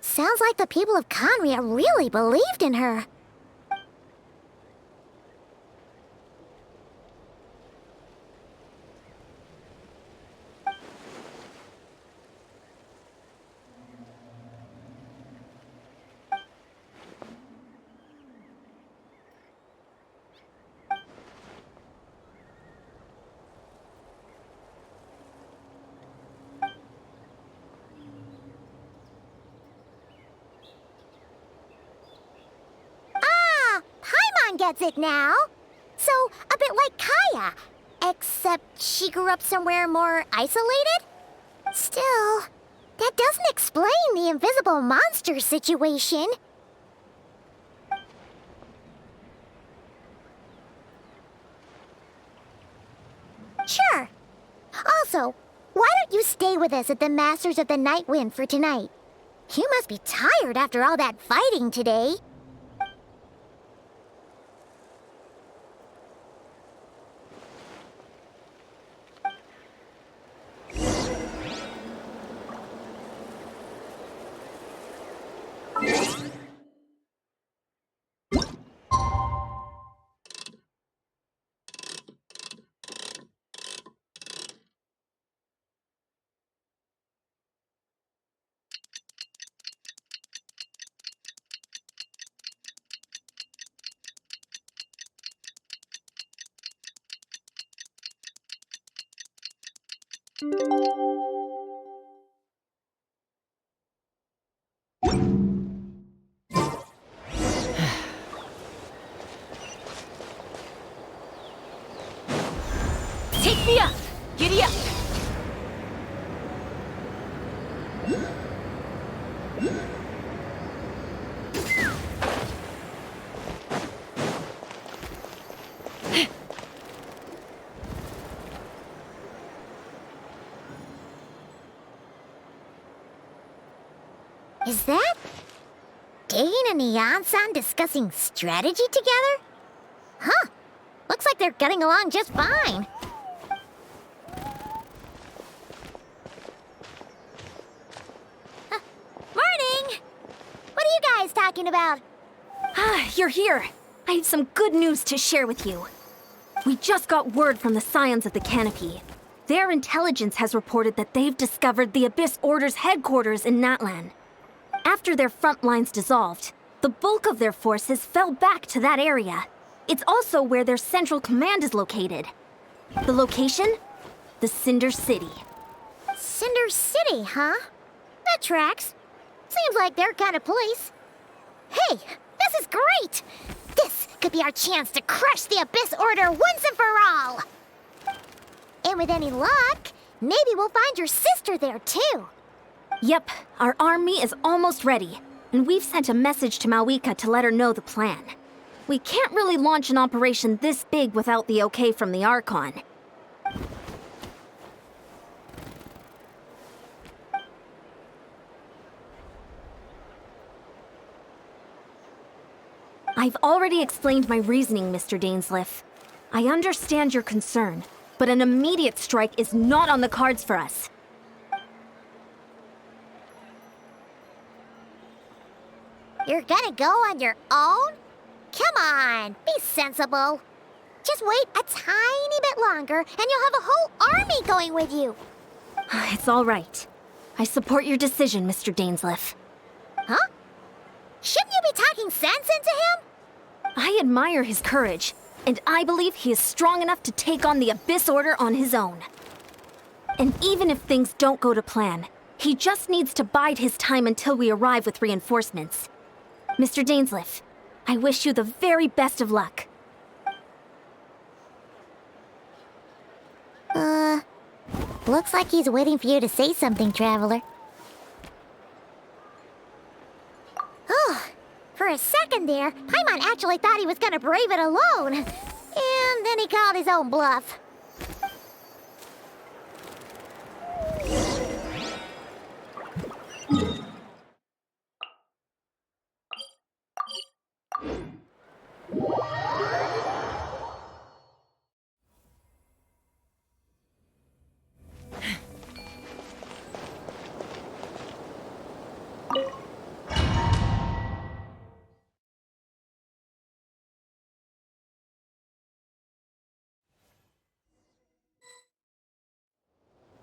sounds like the people of Khaenri'ah really believed in her. Gets it now. So, a bit like Kaya, except she grew up somewhere more isolated? Still, that doesn't explain the invisible monster situation. Sure. Also, why don't you stay with us at the Masters of the Night Wind for tonight? You must be tired after all that fighting today. Take me up! Giddy up! Is that Dane and Neon-san discussing strategy together? Huh. Looks like they're getting along just fine. Morning! What are you guys talking about? Ah, you're here. I have some good news to share with you. We just got word from the Scions of the Canopy. Their intelligence has reported that they've discovered the Abyss Order's headquarters in Natlan. After their front lines dissolved, the bulk of their forces fell back to that area. It's also where their central command is located. The location? The Cinder City. Cinder City, huh? That tracks. Seems like their kind of place. Hey, this is great! This could be our chance to crush the Abyss Order once and for all! And with any luck, maybe we'll find your sister there too. Yep, our army is almost ready, and we've sent a message to Mawika to let her know the plan. We can't really launch an operation this big without the okay from the Archon. I've already explained my reasoning, Mr. Dainsleif. I understand your concern, but an immediate strike is not on the cards for us. You're gonna go on your own? Come on, be sensible. Just wait a tiny bit longer, and you'll have a whole army going with you. It's all right. I support your decision, Mr. Dainsleif. Huh? Shouldn't you be talking sense into him? I admire his courage, and I believe he is strong enough to take on the Abyss Order on his own. And even if things don't go to plan, he just needs to bide his time until we arrive with reinforcements. Mr. Dainsleif, I wish you the very best of luck. Looks like he's waiting for you to say something, Traveler. Oh, for a second there, Paimon actually thought he was gonna brave it alone. And then he called his own bluff.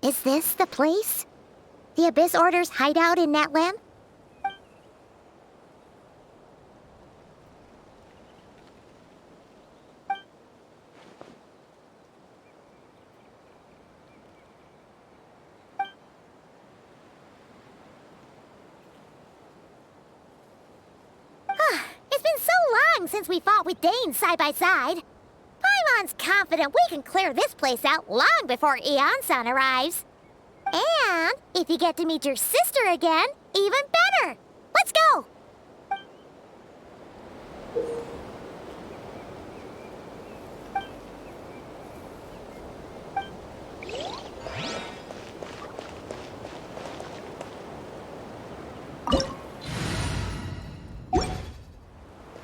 Is this the place? The Abyss Order's hideout in Natlan? It's been so long since we fought with Danes side by side. Paimon's confident we can clear this place out long before Eon-san arrives. And if you get to meet your sister again, even better. Let's go!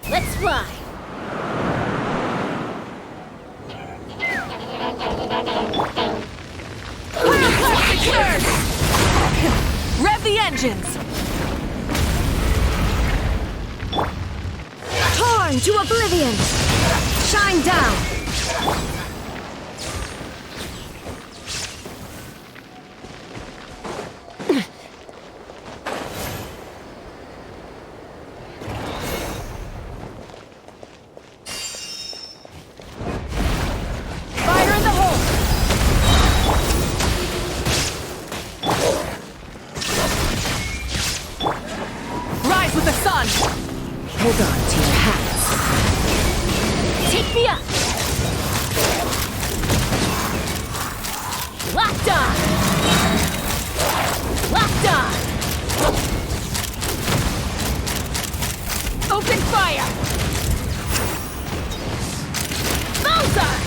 Let's fly! Rev the engines! Torn to oblivion! Shine down! Fire in the hole! Rise with the sun! Hold on to your hats. Take me up! Locked on! Locked on! Open fire! Bullseye!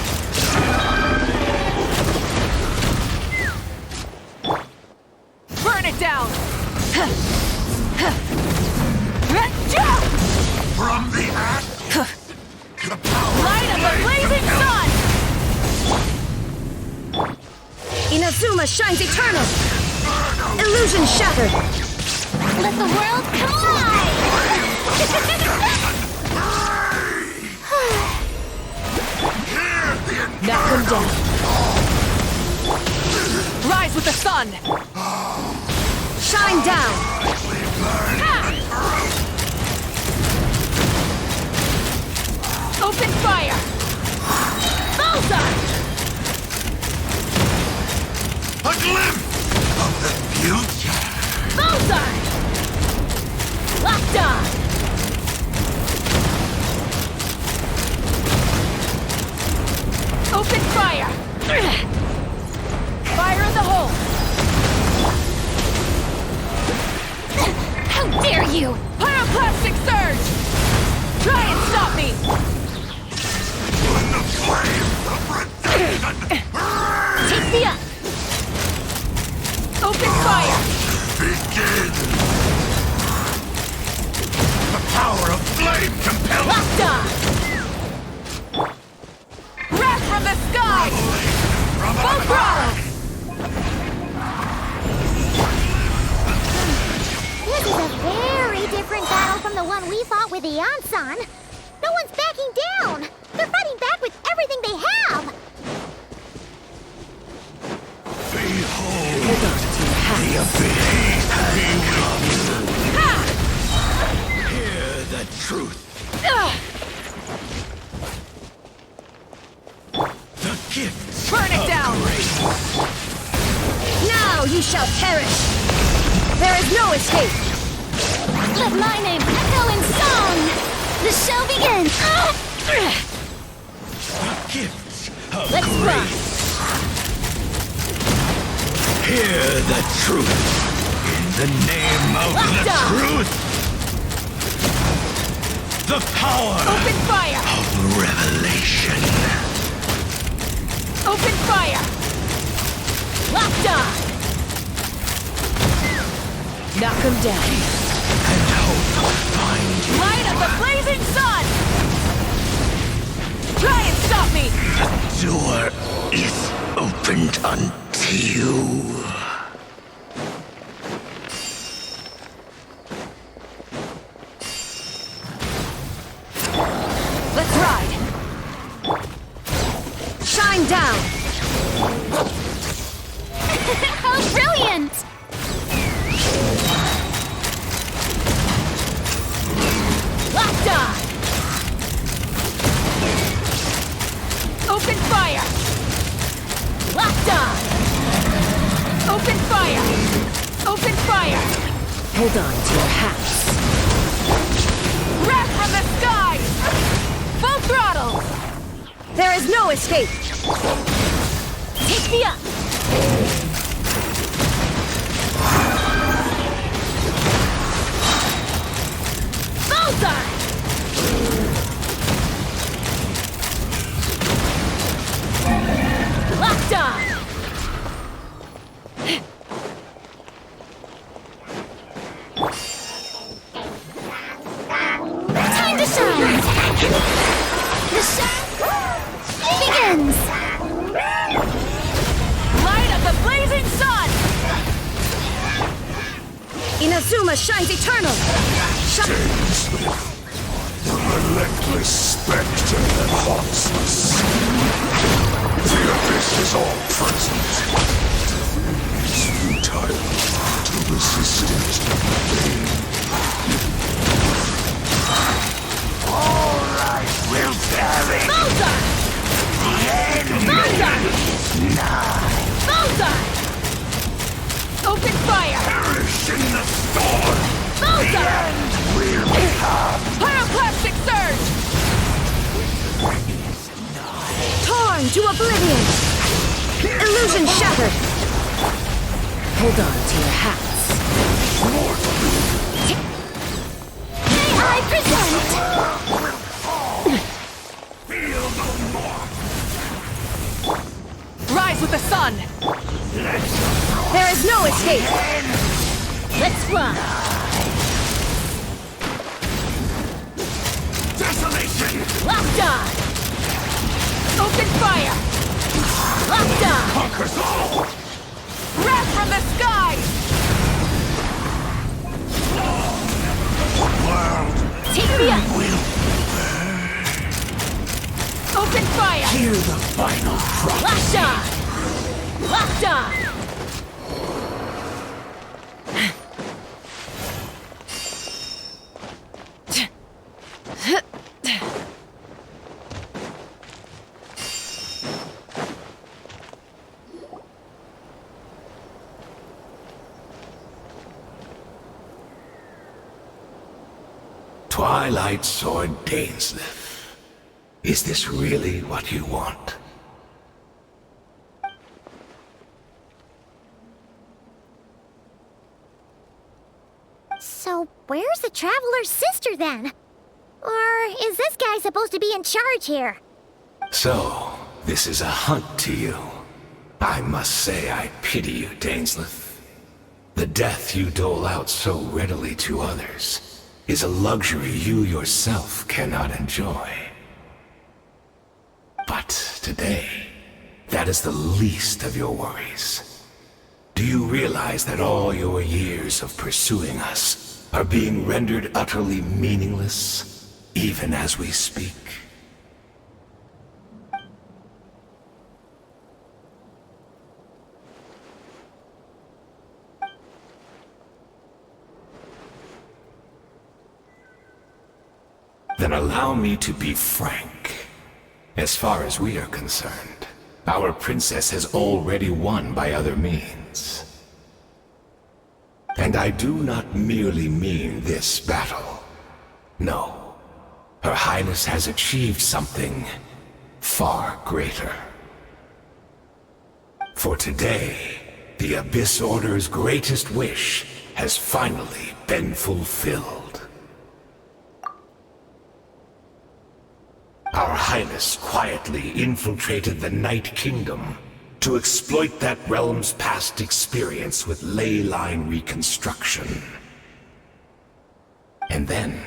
Burn it down! From the act, the power Light of the blazing sun! Inazuma shines eternal! Illusion shattered! Let the world collide! Knock them down. Rise with the sun! Shine down! Open fire! Bullseye! A glimpse of the future. Bullseye! Locked on! Open fire! Fire in the hole! How dare you! Pyroclastic surge! Try and stop me! When the flames of redemption Take me up! Open fire! begin. The power of flame compels Locked on! Wrath from the sky! from Full throttle! This is a very different battle from the one we fought with Eon-san. No one's backing down. They're fighting back with everything they Hold on to your hats. Hear the truth. The gifts. Burn it down! Now you shall perish! There is no escape! Let my name echo in song! The show begins! The gifts of Let's grace. run! Hear the truth. In the name of the truth. The power Open fire! of revelation. Open fire! Locked on! Knock him down. And hope find you. Light of the blazing sun! Try and stop me! The door is opened unto you. Let's ride! Shine down! How brilliant! Locked on! Open fire! Locked on! Open fire! Open fire! Hold on to your hats. Wrath from the skies! Full throttle! There is no escape! Take me up! Bullseye! Locked on! Time to shine! The show begins! Light of the blazing sun! Inazuma shines eternal! Dainsleif, the relentless spectre that haunts us. The abyss is all present. It's futile to resist it. All right, we'll carry. Bullseye! Bullseye! Bullseye! Open fire! Perish in the storm. Bullseye! We'll come. Pyroclastic surge! Torn to oblivion! Illusion shattered! Hold on to your hats. May I present Feel no more. Rise with the sun! There is no escape! Let's run! Desolation Locked on! Open fire! Locked on! conquers all. Wrath from the skies! World Take me up! will Open fire! hear the final Locked prophecy. on! Locked on! Twilight Sword Dainsleif. Is this really what you want? So, where's the Traveler's sister then? Or is this guy supposed to be in charge here? So, this is a hunt to you. I must say I pity you, Dainsleif. The death you dole out so readily to others is a luxury you yourself cannot enjoy. But today, that is the least of your worries. Do you realize that all your years of pursuing us are being rendered utterly meaningless, even as we speak? Then allow me to be frank. As far as we are concerned, our princess has already won by other means. And I do not merely mean this battle. No. Her Highness has achieved something far greater. For today, the Abyss Order's greatest wish has finally been fulfilled. Our Highness quietly infiltrated the Night Kingdom to exploit that realm's past experience with ley line reconstruction. And then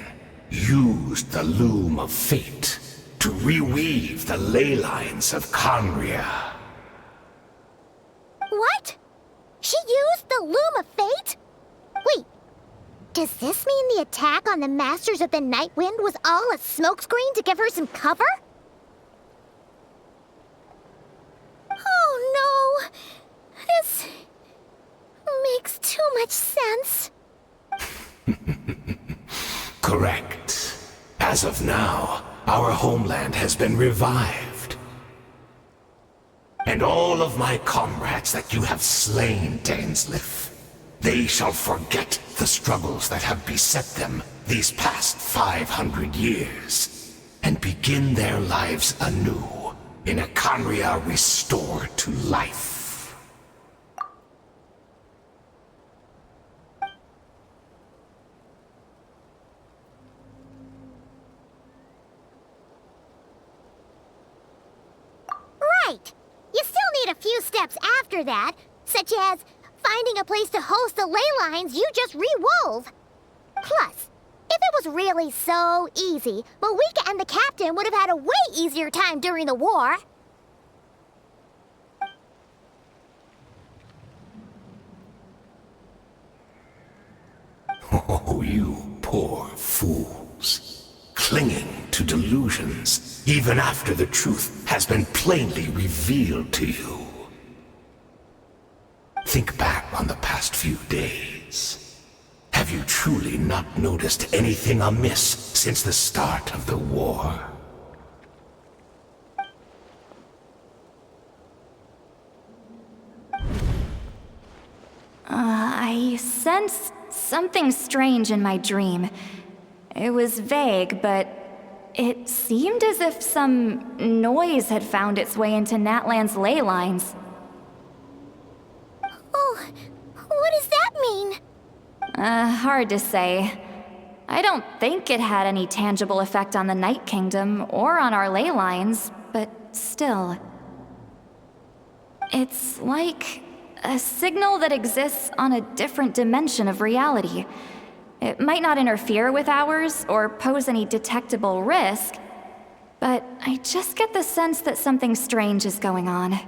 used the Loom of Fate to reweave the ley lines of Khaenri'ah. What? She used the Loom of Fate? Wait, does this mean the attack on the Masters of the Night Wind was all a smokescreen to give her some cover? Oh no! This makes too much sense. Correct. As of now, our homeland has been revived. And all of my comrades that you have slain, Dainsleif, they shall forget the struggles that have beset them these past 500 years, and begin their lives anew in a Khaenri'ah restored to life. Right! You still need a few steps after that, such as finding a place to host the ley lines you just re-wove. Plus, if it was really so easy, Moika and the captain would have had a way easier time during the war. Oh, you poor fools. Clinging to delusions, even after the truth has been plainly revealed to you. Think back on the past few days. Have you truly not noticed anything amiss since the start of the war? I sensed something strange in my dream. It was vague, but it seemed as if some noise had found its way into Natlan's ley lines. Oh, what does that mean? Hard to say. I don't think it had any tangible effect on the Night Kingdom or on our ley lines, but still. It's like a signal that exists on a different dimension of reality. It might not interfere with ours or pose any detectable risk, but I just get the sense that something strange is going on.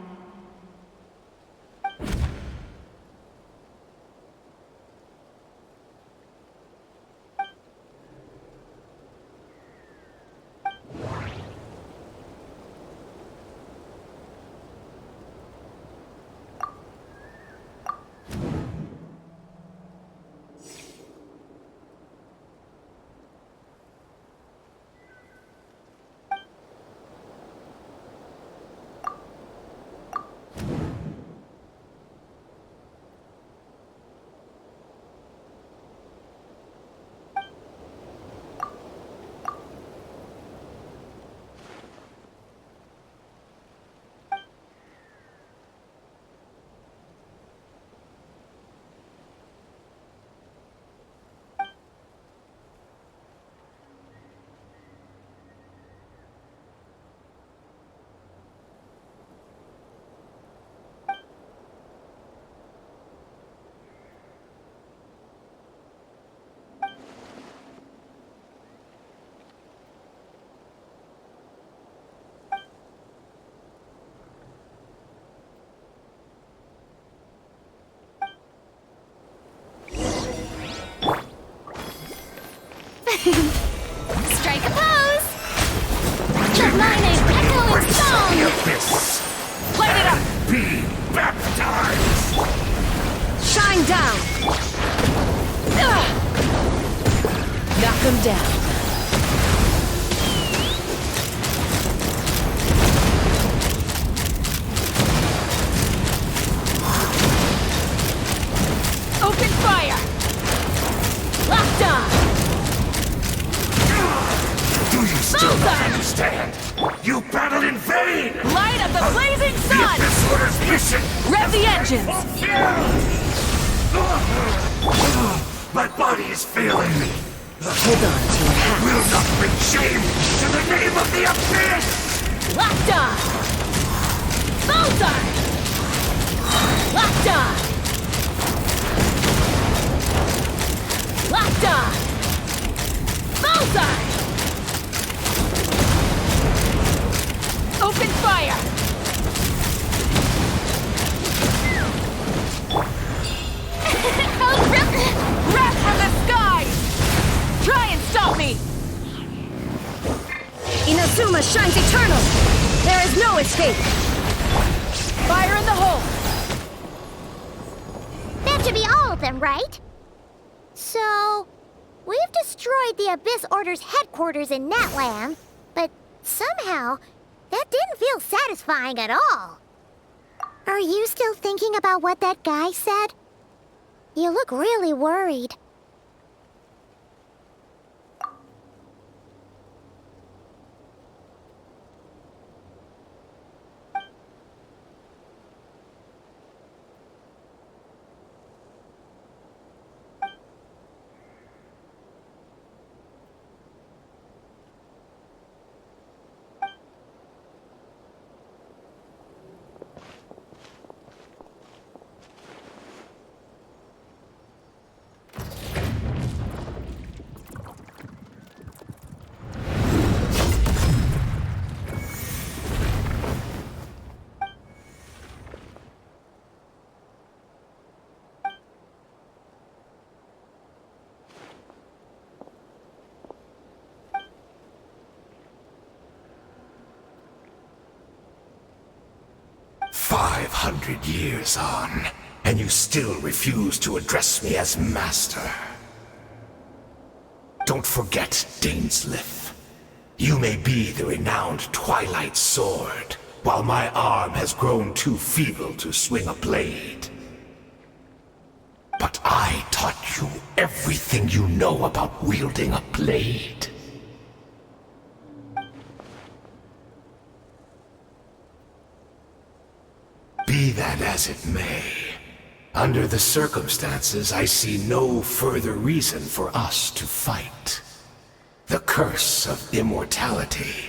Strike a pose! The line is echoing song! Light it up! Be baptized! Shine down! Knock him down. pain! Light of the blazing sun! This order's mission! Rev the engines! My body is failing me! Hold on to your hat. Will not bring shame to the name of the Abyss! Locked on! Bullseye! Locked on! Locked on! Bullseye! Open fire! Wrath from the skies! Try and stop me! Inazuma shines eternal! There is no escape! Fire in the hole! That should be all of them, right? So, we've destroyed the Abyss Order's headquarters in Natlan, but somehow, that didn't feel satisfying at all. Are you still thinking about what that guy said? You look really worried. Years on, and you still refuse to address me as master. Don't forget, Dainsleif. You may be the renowned Twilight Sword, while my arm has grown too feeble to swing a blade. But I taught you everything you know about wielding a blade. Be that as it may, under the circumstances, I see no further reason for us to fight. The curse of immortality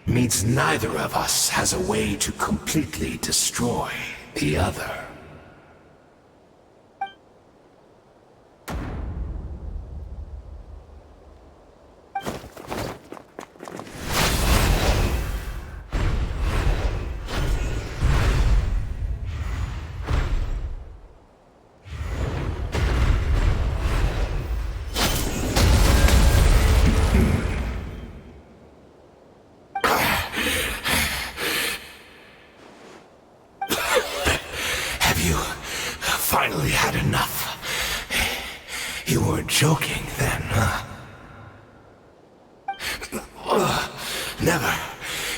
means neither of us has a way to completely destroy the other. Finally had enough. You weren't joking then, huh? Never,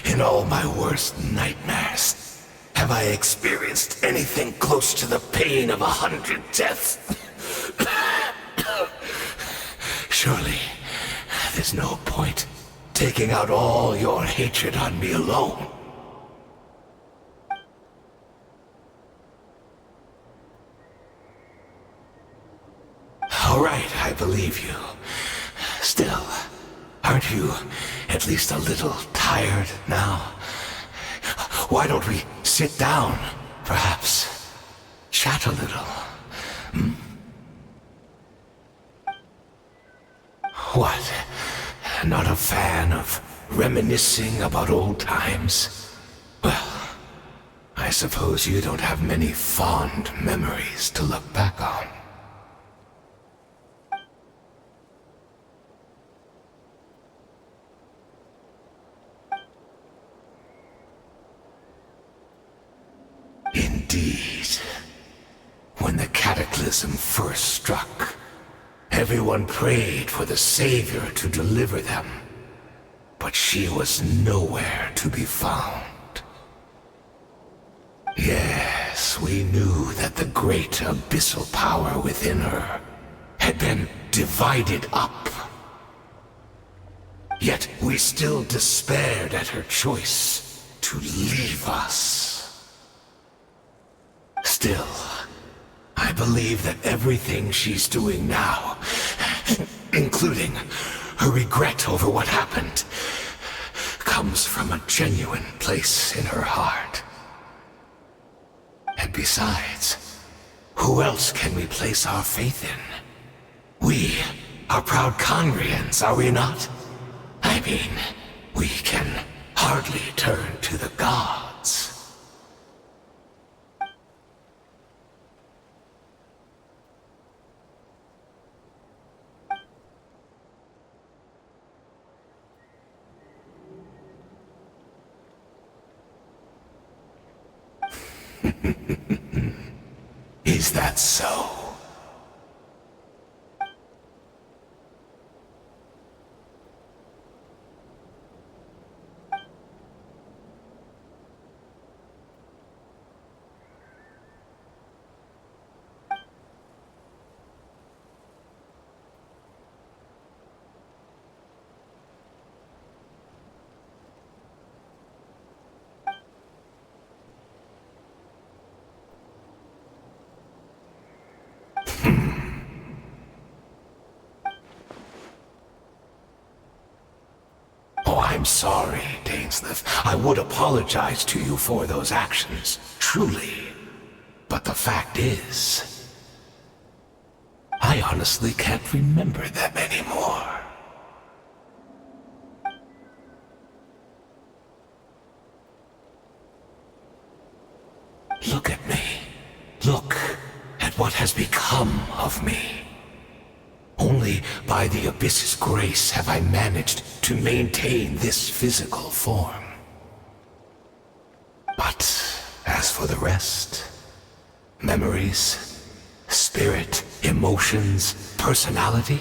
in all my worst nightmares, have I experienced anything close to the pain of 100 deaths. Surely, there's no point taking out all your hatred on me alone. All right, I believe you. Still, aren't you at least a little tired now? Why don't we sit down, perhaps? Chat a little. Hmm? What? Not a fan of reminiscing about old times? Well, I suppose you don't have many fond memories to look back on. Indeed. When the cataclysm first struck, everyone prayed for the Savior to deliver them, but she was nowhere to be found. Yes, we knew that the great abyssal power within her had been divided up. Yet we still despaired at her choice to to leave us. Still, I believe that everything she's doing now, including her regret over what happened, comes from a genuine place in her heart. And besides, who else can we place our faith in? We are proud Khaenri'ahs, are we not? I mean, we can hardly turn to the gods. Is that so? I'm sorry, Dainsleif. I would apologize to you for those actions, truly. But the fact is, I honestly can't remember them anymore. Look at me. Look at what has become of me. Only by the Abyss's grace have I managed to maintain this physical form. But as for the rest, memories, spirit, emotions, personality,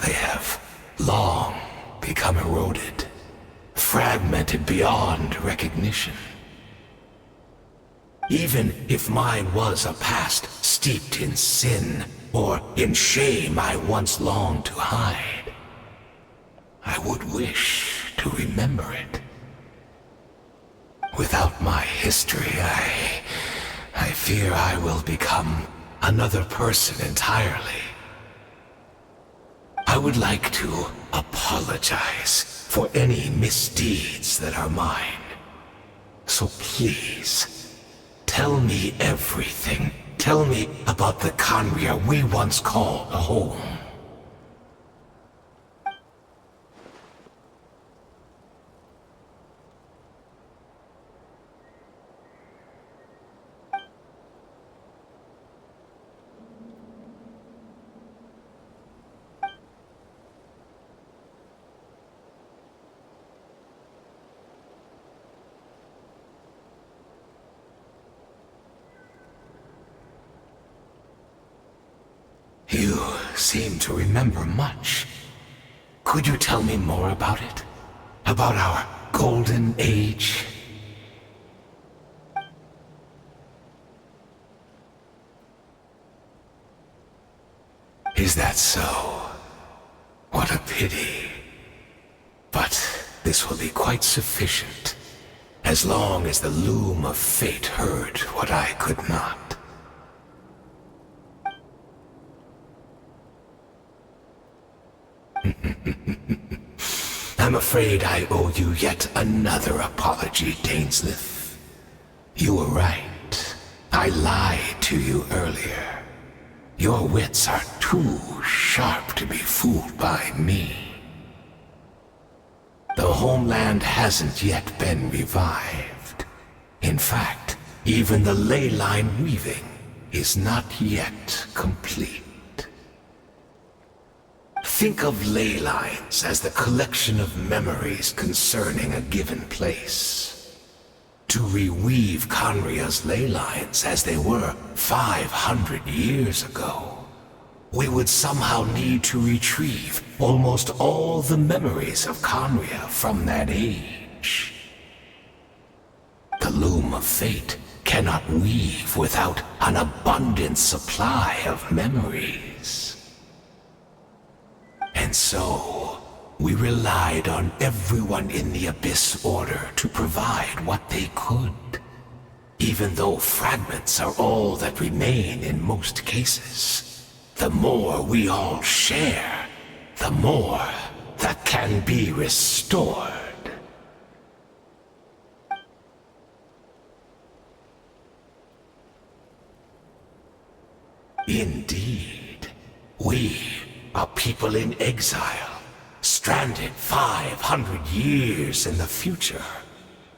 they have long become eroded, fragmented beyond recognition. Even if mine was a past steeped in sin, or in shame I once longed to hide, I would wish to remember it. Without my history, I fear I will become another person entirely. I would like to apologize for any misdeeds that are mine. So please, tell me everything. Tell me about the Khaenri'ah we once called home. You seem to remember much. Could you tell me more about it? About our golden age? Is that so? What a pity. But this will be quite sufficient, as long as the loom of fate heard what I could not. I'm afraid I owe you yet another apology, Dainsleif. You were right. I lied to you earlier. Your wits are too sharp to be fooled by me. The homeland hasn't yet been revived. In fact, even the ley line weaving is not yet complete. Think of ley lines as the collection of memories concerning a given place. To reweave Khaenri'ah's ley lines as they were 500 years ago, we would somehow need to retrieve almost all the memories of Khaenri'ah from that age. The loom of fate cannot weave without an abundant supply of memories. And so, we relied on everyone in the Abyss Order to provide what they could. Even though fragments are all that remain in most cases, the more we all share, the more that can be restored. Indeed, we, a people in exile, stranded 500 years in the future,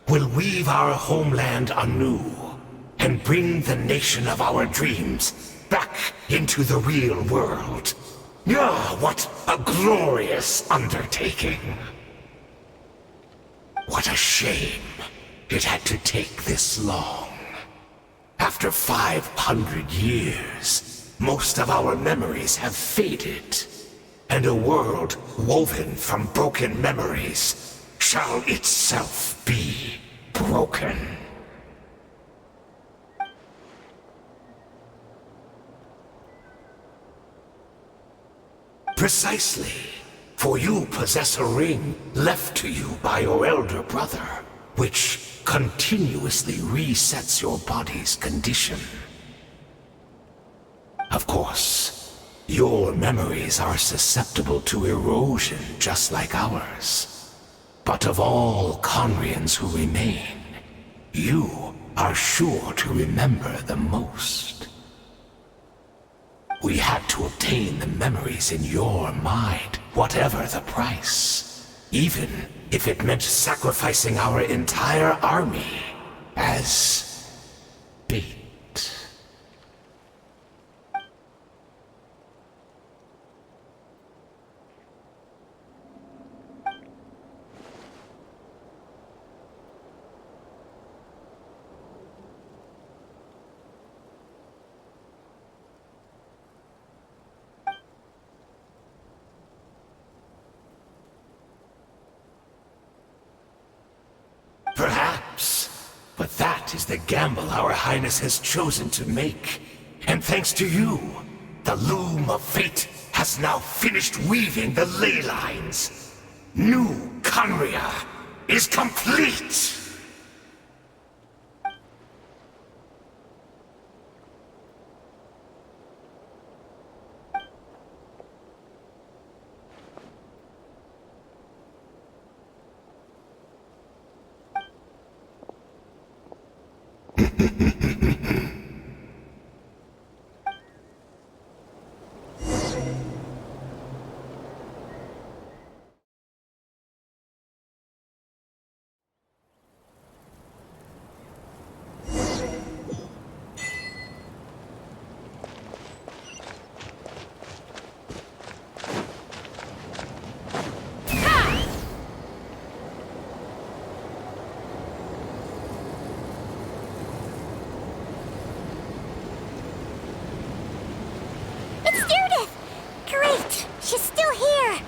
will weave our homeland anew and bring the nation of our dreams back into the real world. Ah, what a glorious undertaking! What a shame it had to take this long. After 500 years, most of our memories have faded, and a world woven from broken memories shall itself be broken. Precisely, for you possess a ring left to you by your elder brother, which continuously resets your body's condition. Of course, your memories are susceptible to erosion just like ours. But of all Khaenri'ahs who remain, you are sure to remember the most. We had to obtain the memories in your mind, whatever the price. Even if it meant sacrificing our entire army as bait. Perhaps, but that is the gamble our Highness has chosen to make. And thanks to you, the loom of fate has now finished weaving the ley lines. New Khaenri'ah is complete! She's still here!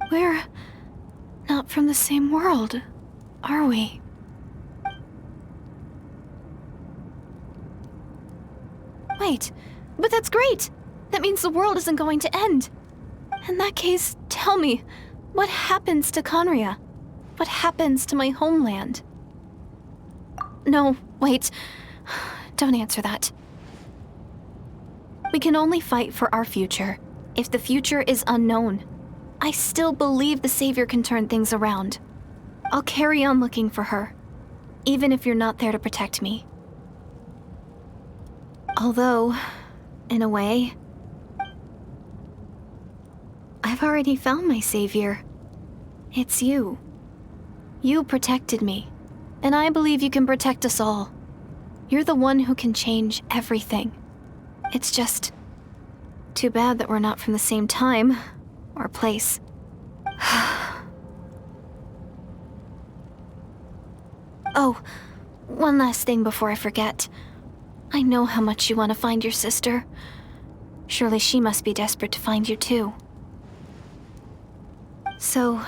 We're not from the same world, are we? Wait, but that's great! That means the world isn't going to end. In that case, tell me, what happens to Khaenri'ah? What happens to my homeland? No, wait. Don't answer that. We can only fight for our future. If the future is unknown, I still believe the Savior can turn things around. I'll carry on looking for her, even if you're not there to protect me. Although, in a way, I've already found my Savior. It's you. You protected me, and I believe you can protect us all. You're the one who can change everything. It's just too bad that we're not from the same time or place. Oh, one last thing before I forget. I know how much you want to find your sister. Surely she must be desperate to find you too. So,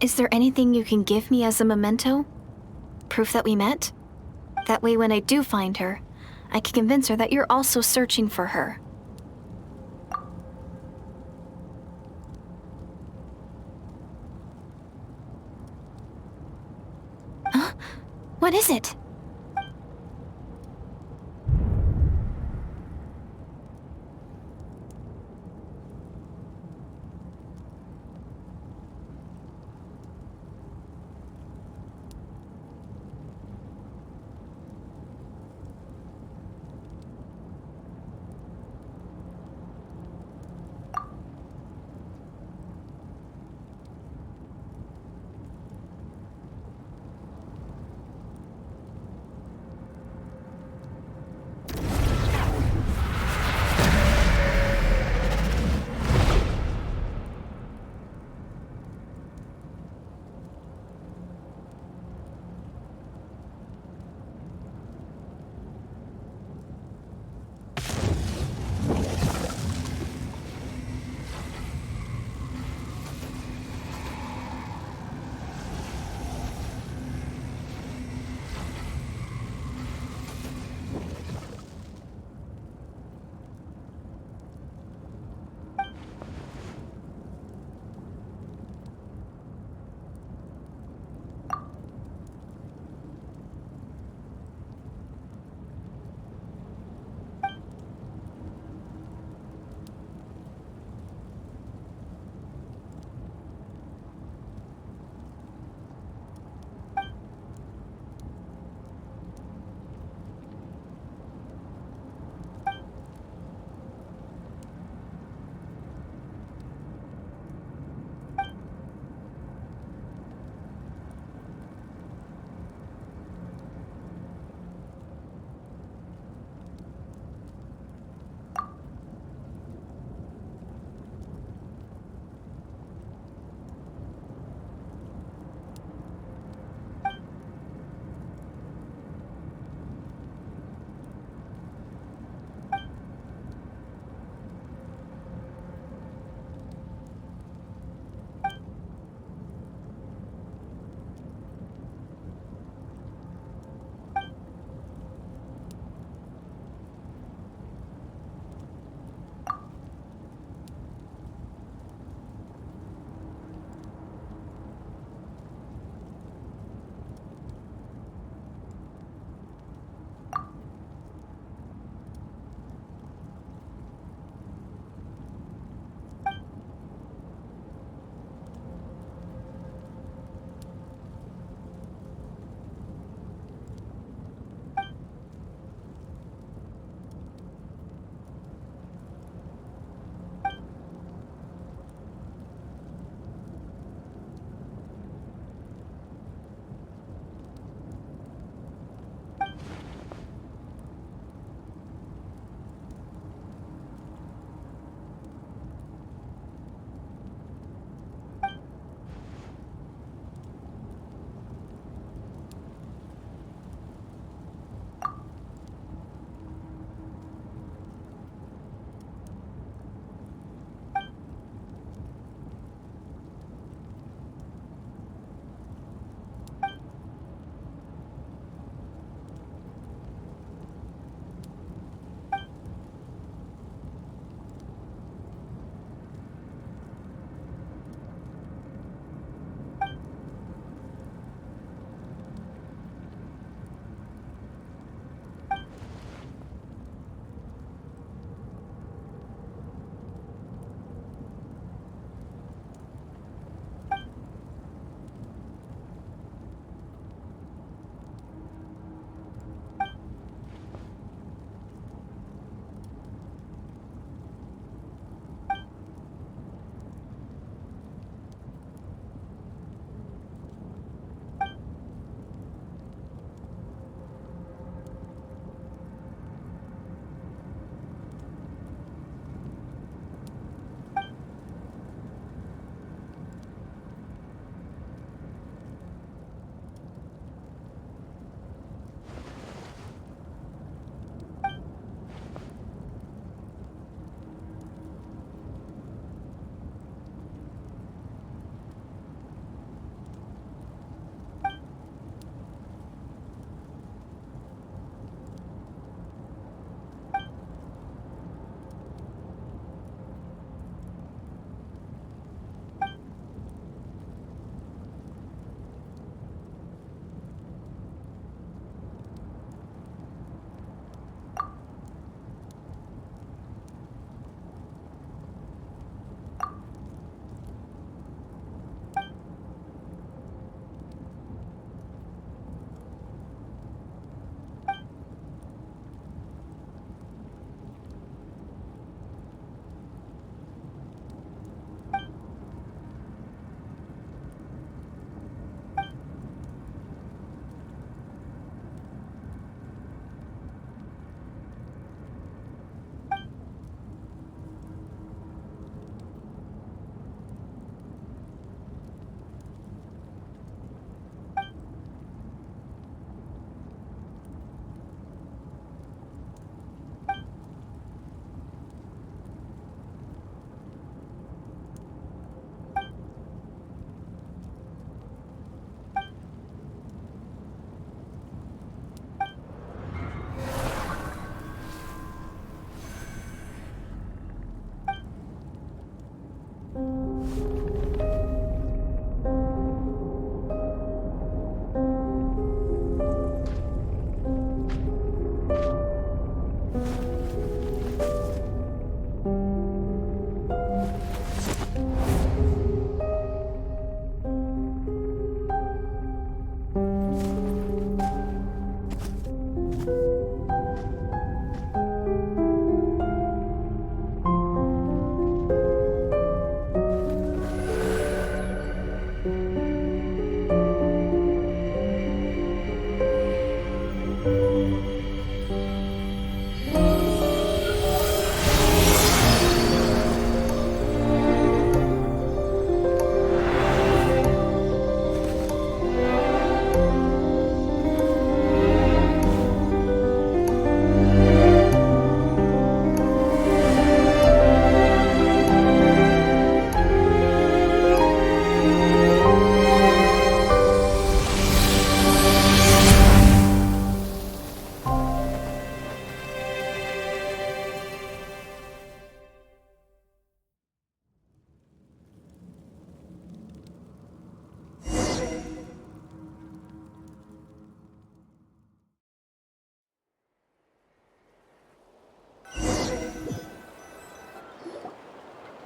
is there anything you can give me as a memento? Proof that we met? That way when I do find her, I can convince her that you're also searching for her. Huh? What is it?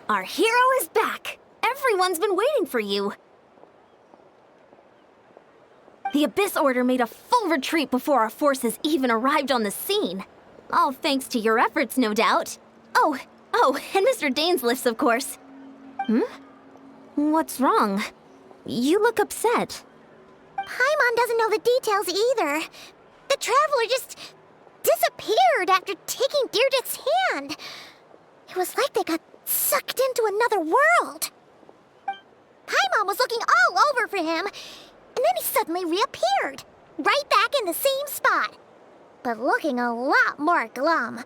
Our hero is back! Everyone's been waiting for you! The Abyss Order made a full retreat before our forces even arrived on the scene. All thanks to your efforts, no doubt. Oh, and Mr. Dainsleif's, of course. What's wrong? You look upset. Paimon doesn't know the details either. The Traveler just disappeared after taking Deirdre's hand. It was like they got sucked into another world. Paimon was looking all over for him, and then he suddenly reappeared, right back in the same spot, but looking a lot more glum.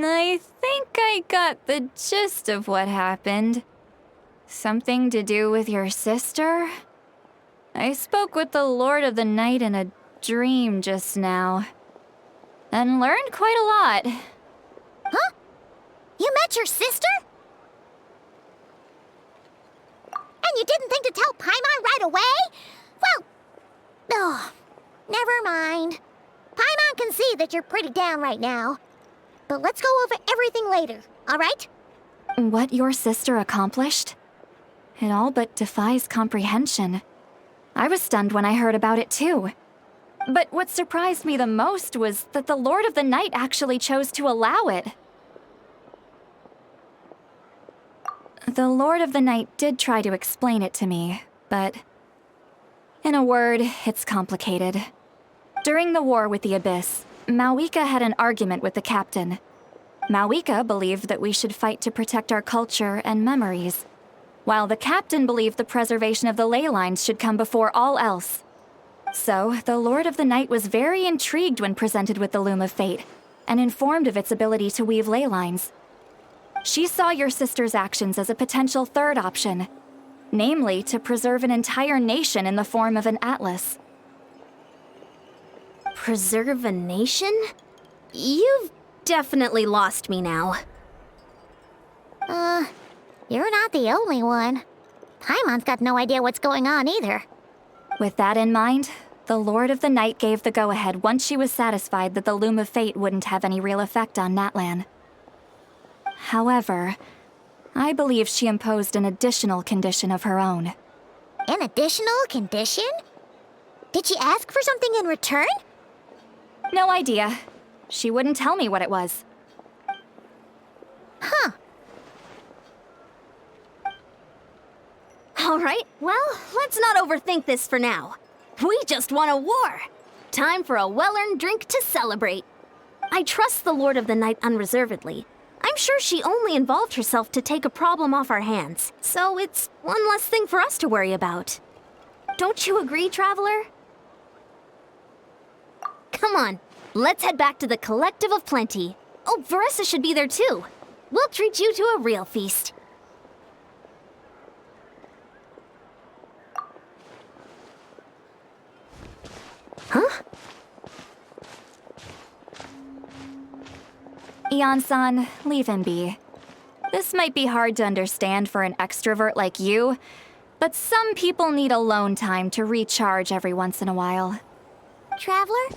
I think I got the gist of what happened. Something to do with your sister? I spoke with the Lord of the Night in a dream just now, and learned quite a lot. Huh? You met your sister? And you didn't think to tell Paimon right away? Well, never mind. Paimon can see that you're pretty down right now. But let's go over everything later, all right? What your sister accomplished? It all but defies comprehension. I was stunned when I heard about it too. But what surprised me the most was that the Lord of the Night actually chose to allow it. The Lord of the Night did try to explain it to me, but in a word, it's complicated. During the war with the Abyss, Malwika had an argument with the captain. Malwika believed that we should fight to protect our culture and memories, while the captain believed the preservation of the ley lines should come before all else. So, the Lord of the Night was very intrigued when presented with the Loom of Fate, and informed of its ability to weave ley lines. She saw your sister's actions as a potential third option, namely to preserve an entire nation in the form of an atlas. Preserve a nation? You've definitely lost me now. You're not the only one. Paimon's got no idea what's going on either. With that in mind, the Lord of the Night gave the go-ahead once she was satisfied that the Loom of Fate wouldn't have any real effect on Natlan. However, I believe she imposed an additional condition of her own. An additional condition? Did she ask for something in return? No idea. She wouldn't tell me what it was. Huh. All right, well, let's not overthink this for now. We just won a war. Time for a well-earned drink to celebrate. I trust the Lord of the Night unreservedly. I'm sure she only involved herself to take a problem off our hands, so it's one less thing for us to worry about. Don't you agree, Traveler? Come on, let's head back to the Collective of Plenty. Oh, Veressa should be there too. We'll treat you to a real feast. Huh? Ian-san, leave him be. This might be hard to understand for an extrovert like you, but some people need alone time to recharge every once in a while. Traveler,